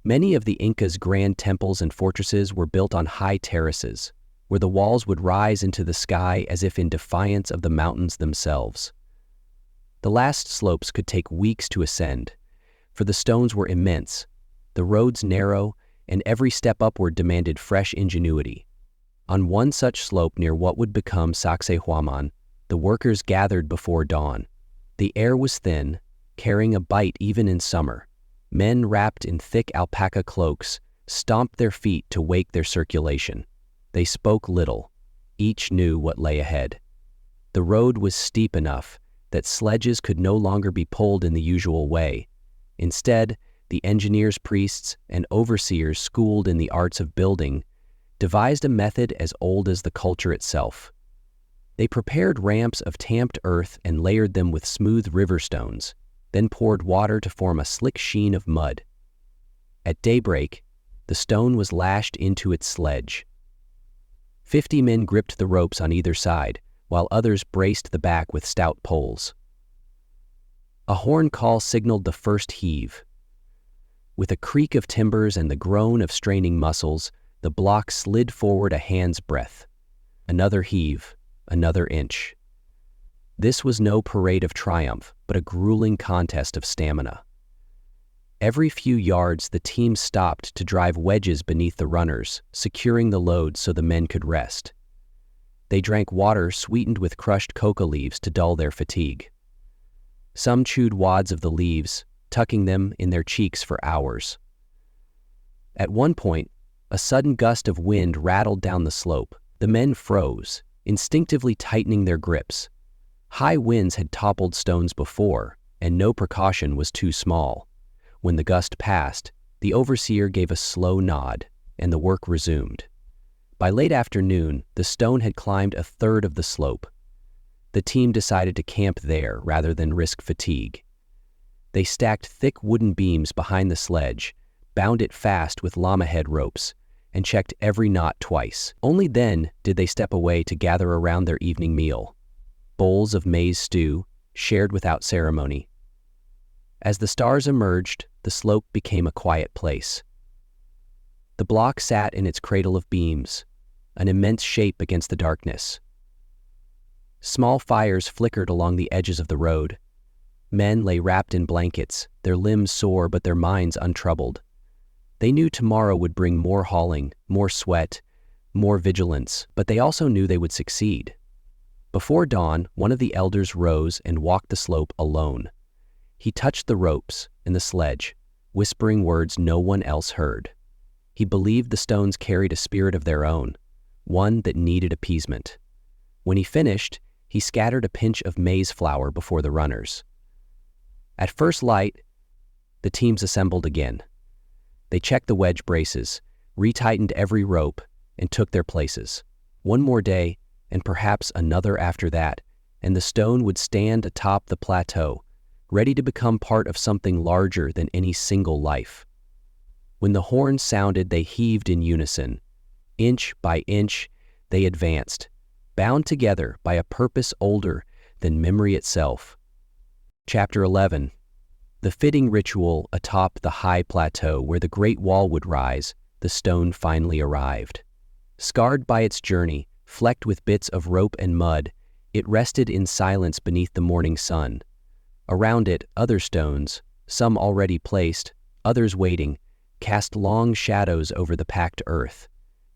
Many of the Inca's grand temples and fortresses were built on high terraces, where the walls would rise into the sky as if in defiance of the mountains themselves. The last slopes could take weeks to ascend, for the stones were immense, the roads narrow, and every step upward demanded fresh ingenuity. On one such slope near what would become Sacsayhuaman, the workers gathered before dawn. The air was thin, carrying a bite even in summer. Men wrapped in thick alpaca cloaks stomped their feet to wake their circulation. They spoke little. Each knew what lay ahead. The road was steep enough that sledges could no longer be pulled in the usual way. Instead, the engineers, priests, and overseers schooled in the arts of building devised a method as old as the culture itself. They prepared ramps of tamped earth and layered them with smooth river stones, then poured water to form a slick sheen of mud. At daybreak, the stone was lashed into its sledge. 50 men gripped the ropes on either side, while others braced the back with stout poles. A horn call signaled the first heave. With a creak of timbers and the groan of straining muscles, the block slid forward a hand's breadth. Another heave, another inch. This was no parade of triumph, but a grueling contest of stamina. Every few yards, the team stopped to drive wedges beneath the runners, securing the load so the men could rest. They drank water sweetened with crushed coca leaves to dull their fatigue. Some chewed wads of the leaves, tucking them in their cheeks for hours. At one point, a sudden gust of wind rattled down the slope. The men froze, instinctively tightening their grips. High winds had toppled stones before, and no precaution was too small. When the gust passed, the overseer gave a slow nod, and the work resumed. By late afternoon, the stone had climbed a third of the slope. The team decided to camp there rather than risk fatigue. They stacked thick wooden beams behind the sledge, bound it fast with llama head ropes, and checked every knot twice. Only then did they step away to gather around their evening meal. Bowls of maize stew, shared without ceremony. As the stars emerged, the slope became a quiet place. The block sat in its cradle of beams, an immense shape against the darkness. Small fires flickered along the edges of the road. Men lay wrapped in blankets, their limbs sore but their minds untroubled. They knew tomorrow would bring more hauling, more sweat, more vigilance, but they also knew they would succeed. Before dawn, one of the elders rose and walked the slope alone. He touched the ropes and the sledge, whispering words no one else heard. He believed the stones carried a spirit of their own, one that needed appeasement. When he finished, he scattered a pinch of maize flour before the runners. At first light, the teams assembled again. They checked the wedge braces, retightened every rope, and took their places. One more day, and perhaps another after that, and the stone would stand atop the plateau, ready to become part of something larger than any single life. When the horn sounded, they heaved in unison. Inch by inch, they advanced, bound together by a purpose older than memory itself. Chapter 11. The fitting ritual atop the high plateau where the great wall would rise, the stone finally arrived. Scarred by its journey, flecked with bits of rope and mud, it rested in silence beneath the morning sun. Around it, other stones, some already placed, others waiting, cast long shadows over the packed earth.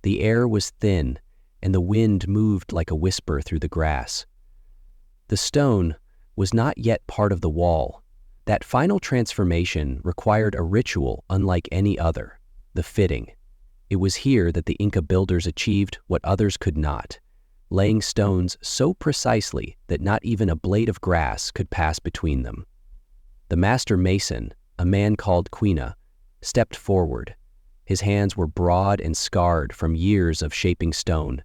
The air was thin, and the wind moved like a whisper through the grass. The stone was not yet part of the wall. That final transformation required a ritual unlike any other, the fitting. It was here that the Inca builders achieved what others could not, laying stones so precisely that not even a blade of grass could pass between them. The master mason, a man called Quina, stepped forward. His hands were broad and scarred from years of shaping stone.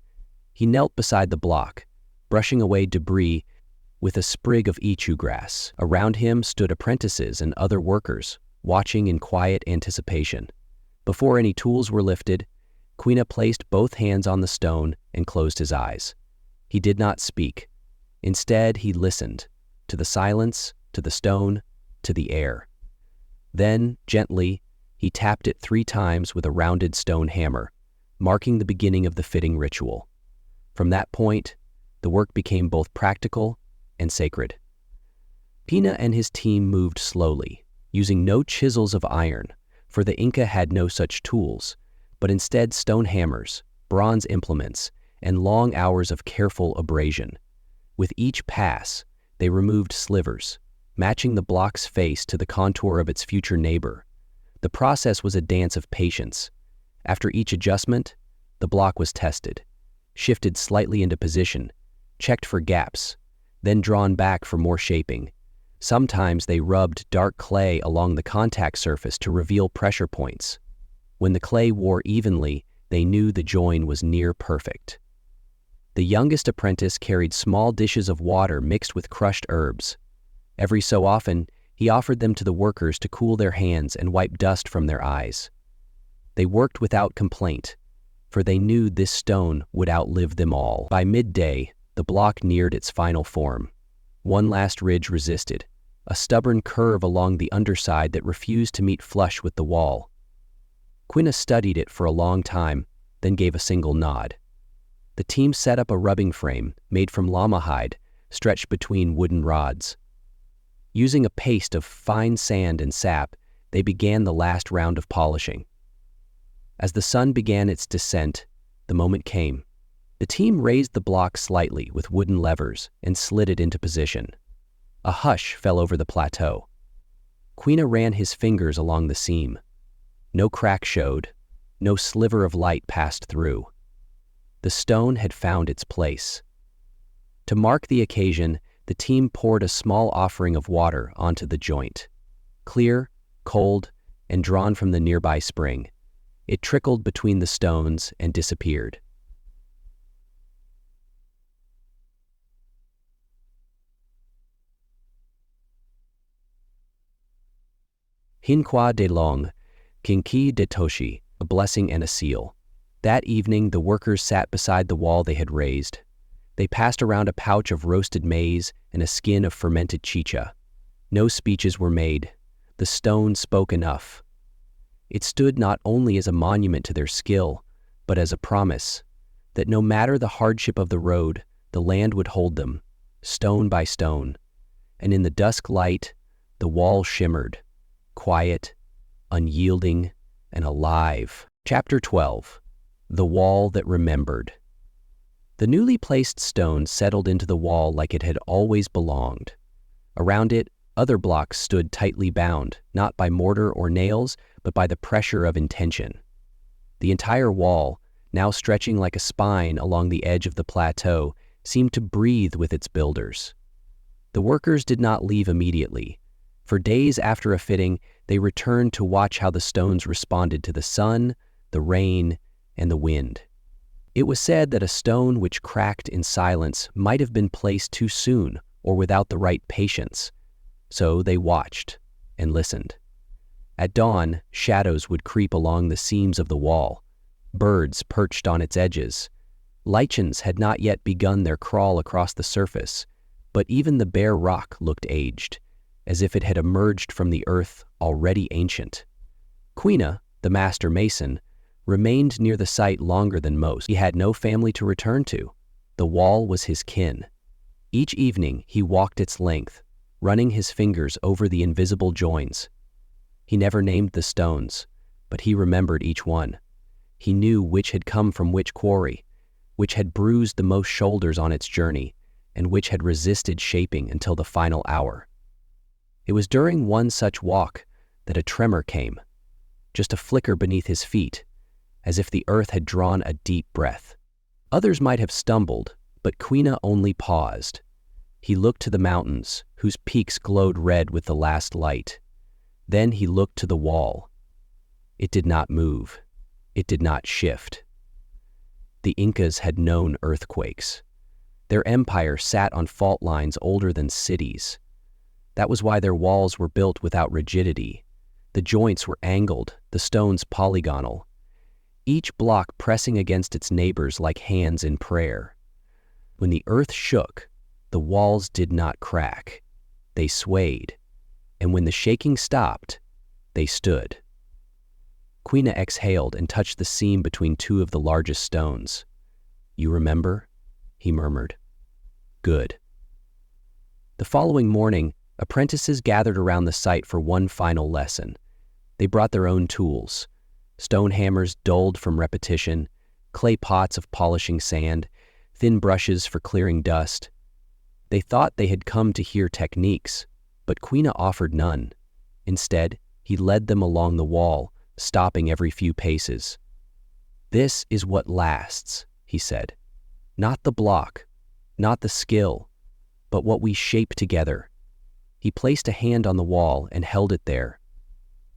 He knelt beside the block, brushing away debris with a sprig of ichu grass. Around him stood apprentices and other workers, watching in quiet anticipation. Before any tools were lifted, Quina placed both hands on the stone and closed his eyes. He did not speak. Instead, he listened, to the silence, to the stone, to the air. Then, gently, he tapped it 3 times with a rounded stone hammer, marking the beginning of the fitting ritual. From that point, the work became both practical and sacred. Pina and his team moved slowly, using no chisels of iron, for the Inca had no such tools, but instead stone hammers, bronze implements, and long hours of careful abrasion. With each pass, they removed slivers, matching the block's face to the contour of its future neighbor. The process was a dance of patience. After each adjustment, the block was tested, shifted slightly into position, checked for gaps, then drawn back for more shaping. Sometimes they rubbed dark clay along the contact surface to reveal pressure points. When the clay wore evenly, they knew the join was near perfect. The youngest apprentice carried small dishes of water mixed with crushed herbs. Every so often, he offered them to the workers to cool their hands and wipe dust from their eyes. They worked without complaint, for they knew this stone would outlive them all. By midday, the block neared its final form. One last ridge resisted, a stubborn curve along the underside that refused to meet flush with the wall. Quina studied it for a long time, then gave a single nod. The team set up a rubbing frame made from llama hide, stretched between wooden rods. Using a paste of fine sand and sap, they began the last round of polishing. As the sun began its descent, the moment came. The team raised the block slightly with wooden levers and slid it into position. A hush fell over the plateau. Quina ran his fingers along the seam. No crack showed, no sliver of light passed through. The stone had found its place. To mark the occasion, the team poured a small offering of water onto the joint. Clear, cold, and drawn from the nearby spring, it trickled between the stones and disappeared. Hinqua de Long, Kinki de Toshi, a blessing and a seal. That evening, the workers sat beside the wall they had raised. They passed around a pouch of roasted maize and a skin of fermented chicha. No speeches were made. The stone spoke enough. It stood not only as a monument to their skill, but as a promise that no matter the hardship of the road, the land would hold them, stone by stone. And in the dusk light, the wall shimmered, quiet, unyielding, and alive. Chapter 12. The Wall That Remembered. The newly placed stone settled into the wall like it had always belonged. Around it, other blocks stood tightly bound, not by mortar or nails, but by the pressure of intention. The entire wall, now stretching like a spine along the edge of the plateau, seemed to breathe with its builders. The workers did not leave immediately. For days after a fitting, they returned to watch how the stones responded to the sun, the rain, and the wind. It was said that a stone which cracked in silence might have been placed too soon or without the right patience. So they watched and listened. At dawn, shadows would creep along the seams of the wall. Birds perched on its edges. Lichens had not yet begun their crawl across the surface, but even the bare rock looked aged, as if it had emerged from the earth already ancient. Quina, the master mason, remained near the site longer than most. He had no family to return to. The wall was his kin. Each evening he walked its length, running his fingers over the invisible joins. He never named the stones, but he remembered each one. He knew which had come from which quarry, which had bruised the most shoulders on its journey, and which had resisted shaping until the final hour. It was during one such walk that a tremor came, just a flicker beneath his feet, as if the earth had drawn a deep breath. Others might have stumbled, but Quina only paused. He looked to the mountains, whose peaks glowed red with the last light. Then he looked to the wall. It did not move. It did not shift. The Incas had known earthquakes. Their empire sat on fault lines older than cities. That was why their walls were built without rigidity. The joints were angled, the stones polygonal, each block pressing against its neighbors like hands in prayer. When the earth shook, the walls did not crack. They swayed, and when the shaking stopped, they stood. Quina exhaled and touched the seam between two of the largest stones. "You remember?" he murmured. "Good." The following morning, apprentices gathered around the site for one final lesson. They brought their own tools: stone hammers dulled from repetition, clay pots of polishing sand, thin brushes for clearing dust. They thought they had come to hear techniques, but Quina offered none. Instead, he led them along the wall, stopping every few paces. "This is what lasts," he said. "Not the block, not the skill, but what we shape together." He placed a hand on the wall and held it there.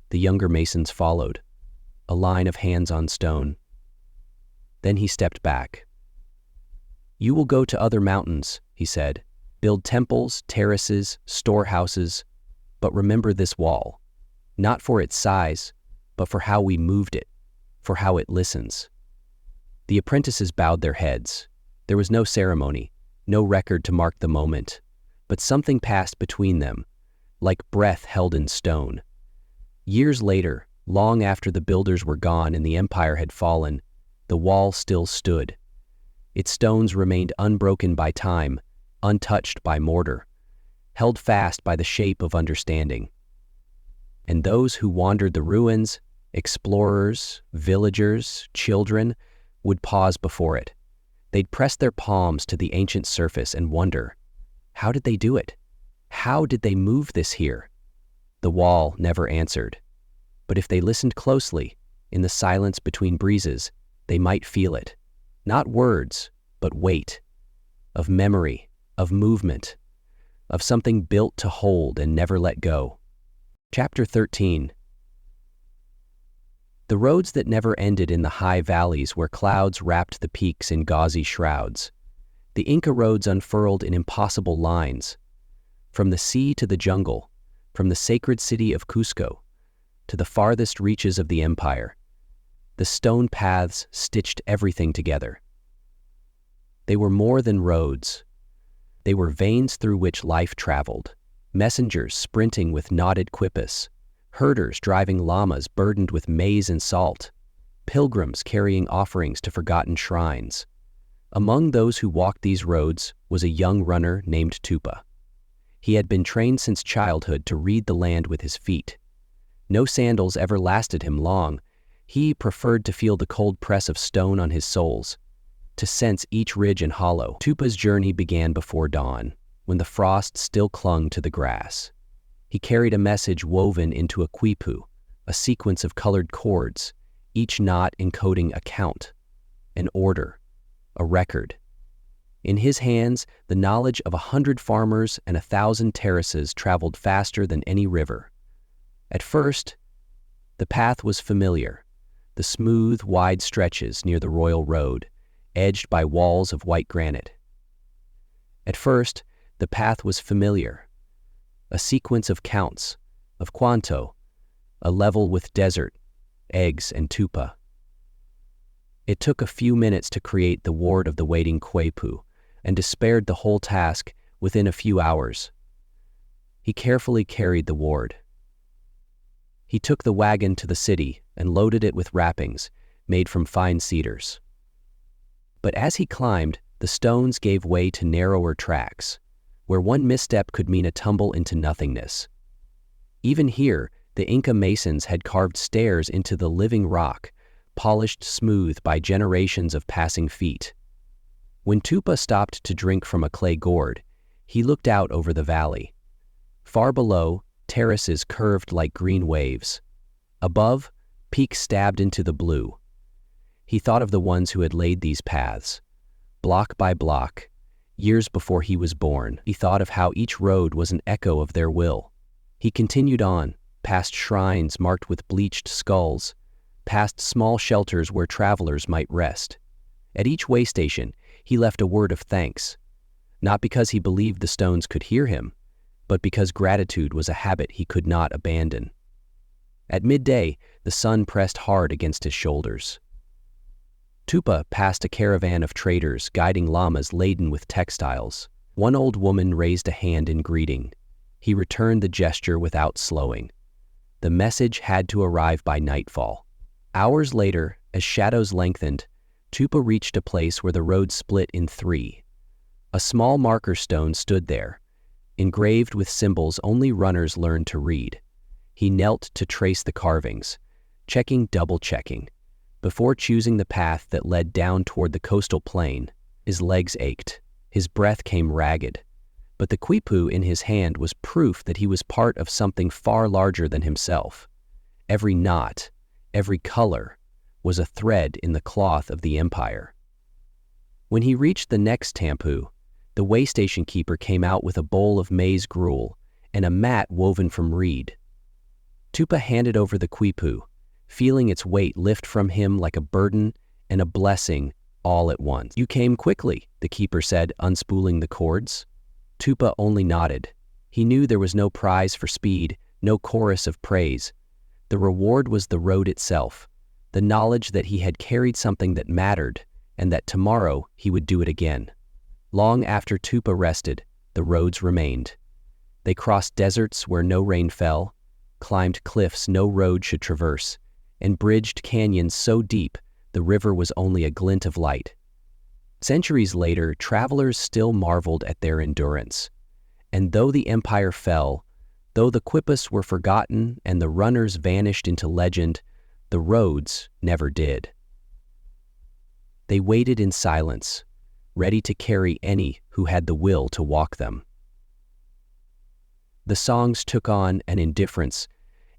The younger masons followed, a line of hands on stone. Then he stepped back. "You will go to other mountains," he said. "Build temples, terraces, storehouses, but remember this wall, not for its size, but for how we moved it, for how it listens." The apprentices bowed their heads. There was no ceremony, no record to mark the moment, but something passed between them, like breath held in stone. Years later, long after the builders were gone and the empire had fallen, the wall still stood. Its stones remained unbroken by time, untouched by mortar, held fast by the shape of understanding. And those who wandered the ruins, explorers, villagers, children, would pause before it. They'd press their palms to the ancient surface and wonder, how did they do it? How did they move this here? The wall never answered. But if they listened closely, in the silence between breezes, they might feel it. Not words, but weight. Of memory, of movement, of something built to hold and never let go. Chapter 13. The roads that never ended in the high valleys where clouds wrapped the peaks in gauzy shrouds. The Inca roads unfurled in impossible lines. From the sea to the jungle, from the sacred city of Cusco to the farthest reaches of the empire, the stone paths stitched everything together. They were more than roads. They were veins through which life traveled, messengers sprinting with knotted quipus, herders driving llamas burdened with maize and salt, pilgrims carrying offerings to forgotten shrines. Among those who walked these roads was a young runner named Tupa. He had been trained since childhood to read the land with his feet. No sandals ever lasted him long. He preferred to feel the cold press of stone on his soles, to sense each ridge and hollow. Tupa's journey began before dawn, when the frost still clung to the grass. He carried a message woven into a quipu, a sequence of colored cords, each knot encoding a count, an order, a record. In his hands, the knowledge of 100 farmers and 1,000 terraces traveled faster than any river. At first, the path was familiar, the smooth, wide stretches near the royal road, edged by walls of white granite. At first, the path was familiar, a sequence of counts, of quanto, a level with desert, eggs, and tupa. It took a few minutes to create the ward of the waiting quipu, and despaired the whole task within a few hours. He carefully carried the ward. He took the wagon to the city and loaded it with wrappings made from fine cedars. But as he climbed, the stones gave way to narrower tracks, where one misstep could mean a tumble into nothingness. Even here, the Inca masons had carved stairs into the living rock, polished smooth by generations of passing feet. When Tupa stopped to drink from a clay gourd, he looked out over the valley. Far below, terraces curved like green waves. Above, peaks stabbed into the blue. He thought of the ones who had laid these paths, block by block, years before he was born. He thought of how each road was an echo of their will. He continued on, past shrines marked with bleached skulls, past small shelters where travelers might rest. At each way station, he left a word of thanks, not because he believed the stones could hear him, but because gratitude was a habit he could not abandon. At midday, the sun pressed hard against his shoulders. Tupa passed a caravan of traders guiding llamas laden with textiles. One old woman raised a hand in greeting. He returned the gesture without slowing. The message had to arrive by nightfall. Hours later, as shadows lengthened, Tupa reached a place where the road split in three. A small marker stone stood there, engraved with symbols only runners learned to read. He knelt to trace the carvings, double-checking. Before choosing the path that led down toward the coastal plain, his legs ached, his breath came ragged. But the quipu in his hand was proof that he was part of something far larger than himself. Every knot, every color, was a thread in the cloth of the empire. When he reached the next tampu, the way station keeper came out with a bowl of maize gruel and a mat woven from reed. Tupa handed over the quipu, feeling its weight lift from him like a burden and a blessing all at once. "You came quickly," the keeper said, unspooling the cords. Tupa only nodded. He knew there was no prize for speed, no chorus of praise. The reward was the road itself, the knowledge that he had carried something that mattered, and that tomorrow he would do it again. Long after Tupa rested, the roads remained. They crossed deserts where no rain fell, climbed cliffs no road should traverse, and bridged canyons so deep the river was only a glint of light. Centuries later, travelers still marveled at their endurance. And though the empire fell, though the quipus were forgotten and the runners vanished into legend, the roads never did. They waited in silence, ready to carry any who had the will to walk them. The songs took on an indifference,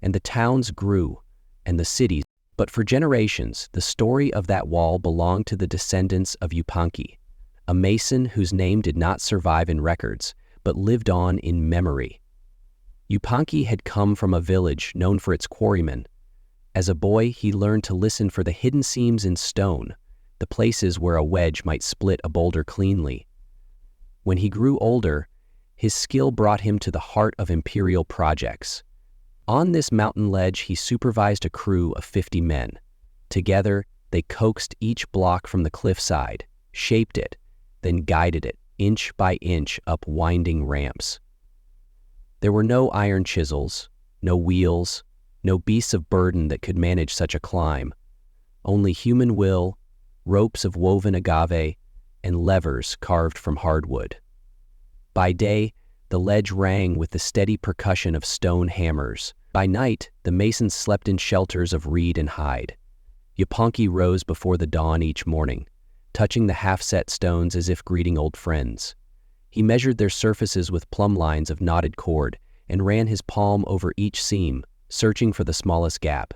and the towns grew, and the cities. But for generations, the story of that wall belonged to the descendants of Yupanqui, a mason whose name did not survive in records, but lived on in memory. Yupanqui had come from a village known for its quarrymen. As a boy, he learned to listen for the hidden seams in stone, the places where a wedge might split a boulder cleanly. When he grew older, his skill brought him to the heart of imperial projects. On this mountain ledge, he supervised a crew of 50 men. Together, they coaxed each block from the cliffside, shaped it, then guided it inch by inch up winding ramps. There were no iron chisels, no wheels, no beasts of burden that could manage such a climb. Only human will, ropes of woven agave, and levers carved from hardwood. By day, the ledge rang with the steady percussion of stone hammers. By night, the masons slept in shelters of reed and hide. Yupanqui rose before the dawn each morning, touching the half-set stones as if greeting old friends. He measured their surfaces with plumb lines of knotted cord and ran his palm over each seam, searching for the smallest gap.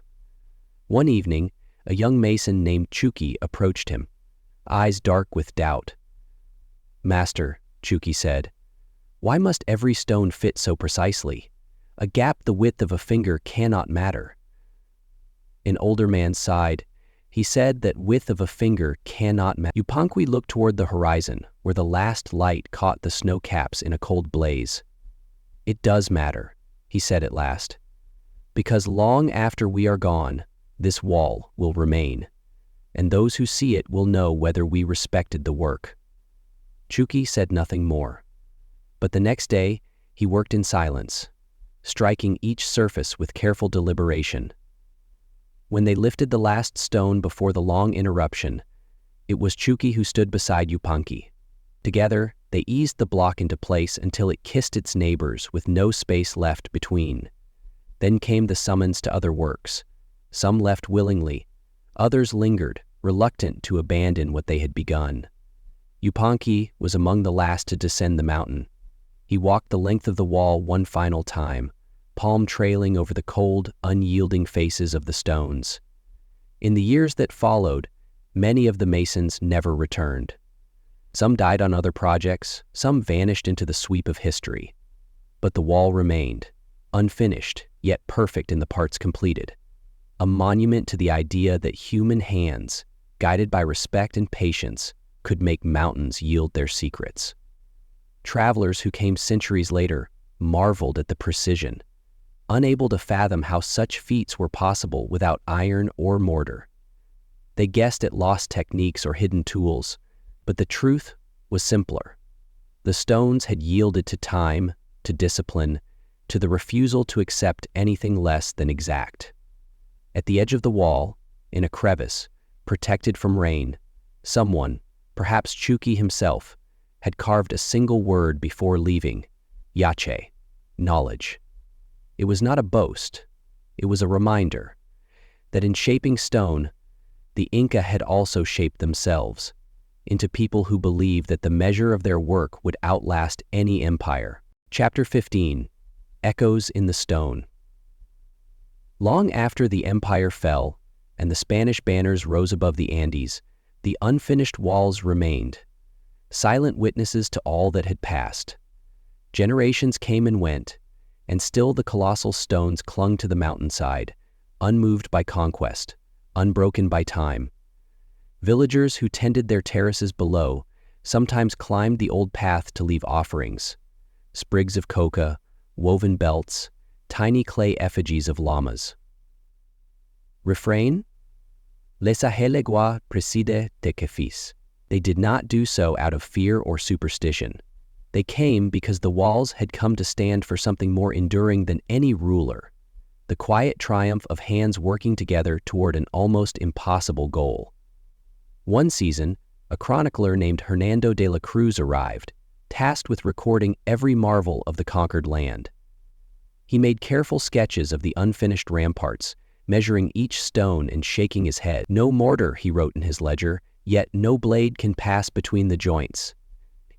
One evening, a young mason named Chuki approached him, eyes dark with doubt. "Master," Chuki said, "why must every stone fit so precisely? A gap the width of a finger cannot matter." An older man sighed. He said that width of a finger cannot matter. Yupanqui looked toward the horizon, where the last light caught the snow caps in a cold blaze. "It does matter," he said at last, "because long after we are gone, this wall will remain, and those who see it will know whether we respected the work." Chuki said nothing more, but the next day he worked in silence, striking each surface with careful deliberation. When they lifted the last stone before the long interruption, it was Chuki who stood beside Yupanqui. Together, they eased the block into place until it kissed its neighbors with no space left between. Then came the summons to other works. Some left willingly, others lingered, reluctant to abandon what they had begun. Yupanqui was among the last to descend the mountain. He walked the length of the wall one final time, palm trailing over the cold, unyielding faces of the stones. In the years that followed, many of the masons never returned. Some died on other projects, some vanished into the sweep of history. But the wall remained, unfinished, yet perfect in the parts completed. A monument to the idea that human hands, guided by respect and patience, could make mountains yield their secrets. Travelers who came centuries later marveled at the precision, unable to fathom how such feats were possible without iron or mortar. They guessed at lost techniques or hidden tools, but the truth was simpler. The stones had yielded to time, to discipline, to the refusal to accept anything less than exact. At the edge of the wall, in a crevice, protected from rain, someone, perhaps Chuki himself, had carved a single word before leaving: Yache, knowledge. It was not a boast, it was a reminder that in shaping stone, the Inca had also shaped themselves into people who believed that the measure of their work would outlast any empire. Chapter 15, Echoes in the Stone. Long after the empire fell and the Spanish banners rose above the Andes, the unfinished walls remained, silent witnesses to all that had passed. Generations came and went, and still the colossal stones clung to the mountainside, unmoved by conquest, unbroken by time. Villagers who tended their terraces below sometimes climbed the old path to leave offerings: sprigs of coca, woven belts, tiny clay effigies of llamas. Refrain: Les ahelegua preside te kefis. They did not do so out of fear or superstition. They came because the walls had come to stand for something more enduring than any ruler, the quiet triumph of hands working together toward an almost impossible goal. One season, a chronicler named Hernando de la Cruz arrived, tasked with recording every marvel of the conquered land. He made careful sketches of the unfinished ramparts, measuring each stone and shaking his head. "No mortar," he wrote in his ledger, "yet no blade can pass between the joints."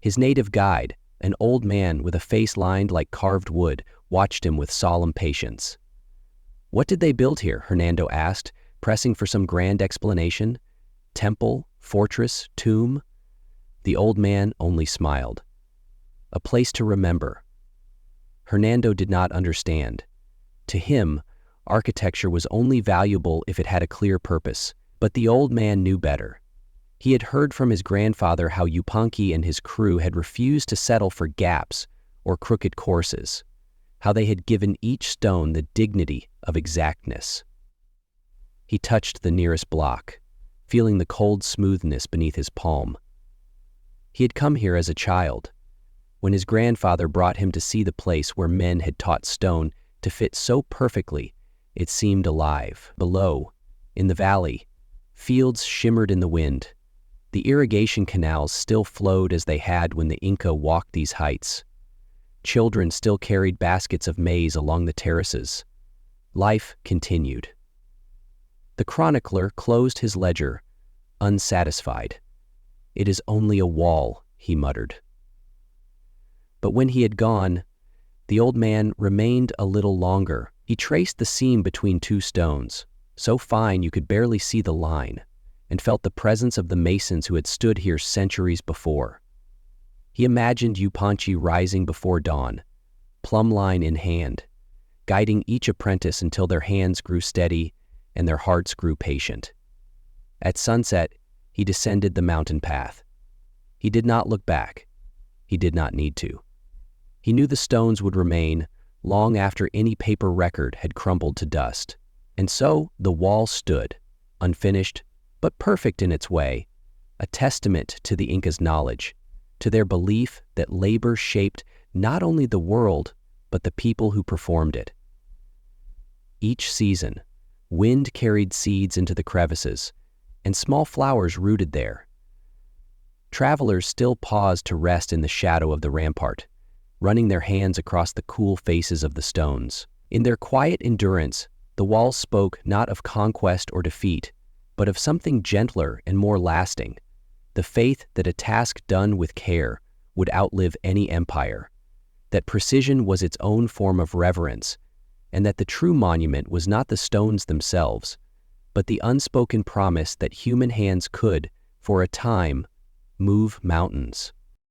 His native guide, an old man with a face lined like carved wood, watched him with solemn patience. "What did they build here?" Hernando asked, pressing for some grand explanation. "Temple, fortress, tomb?" The old man only smiled. "A place to remember." Hernando did not understand. To him, architecture was only valuable if it had a clear purpose, but the old man knew better. He had heard from his grandfather how Yupanqui and his crew had refused to settle for gaps or crooked courses, how they had given each stone the dignity of exactness. He touched the nearest block, feeling the cold smoothness beneath his palm. He had come here as a child, when his grandfather brought him to see the place where men had taught stone to fit so perfectly it seemed alive. Below, in the valley, fields shimmered in the wind. The irrigation canals still flowed as they had when the Inca walked these heights. Children still carried baskets of maize along the terraces. Life continued. The chronicler closed his ledger, unsatisfied. "It is only a wall," he muttered. But when he had gone, the old man remained a little longer. He traced the seam between two stones, so fine you could barely see the line, and felt the presence of the masons who had stood here centuries before. He imagined Yupanqui rising before dawn, plumb line in hand, guiding each apprentice until their hands grew steady and their hearts grew patient. At sunset, he descended the mountain path. He did not look back. He did not need to. He knew the stones would remain long after any paper record had crumbled to dust. And so the wall stood, unfinished, but perfect in its way, a testament to the Inca's knowledge, to their belief that labor shaped not only the world, but the people who performed it. Each season, wind carried seeds into the crevices, and small flowers rooted there. Travelers still paused to rest in the shadow of the rampart, running their hands across the cool faces of the stones. In their quiet endurance, the walls spoke not of conquest or defeat, but of something gentler and more lasting, the faith that a task done with care would outlive any empire, that precision was its own form of reverence, and that the true monument was not the stones themselves, but the unspoken promise that human hands could, for a time, move mountains.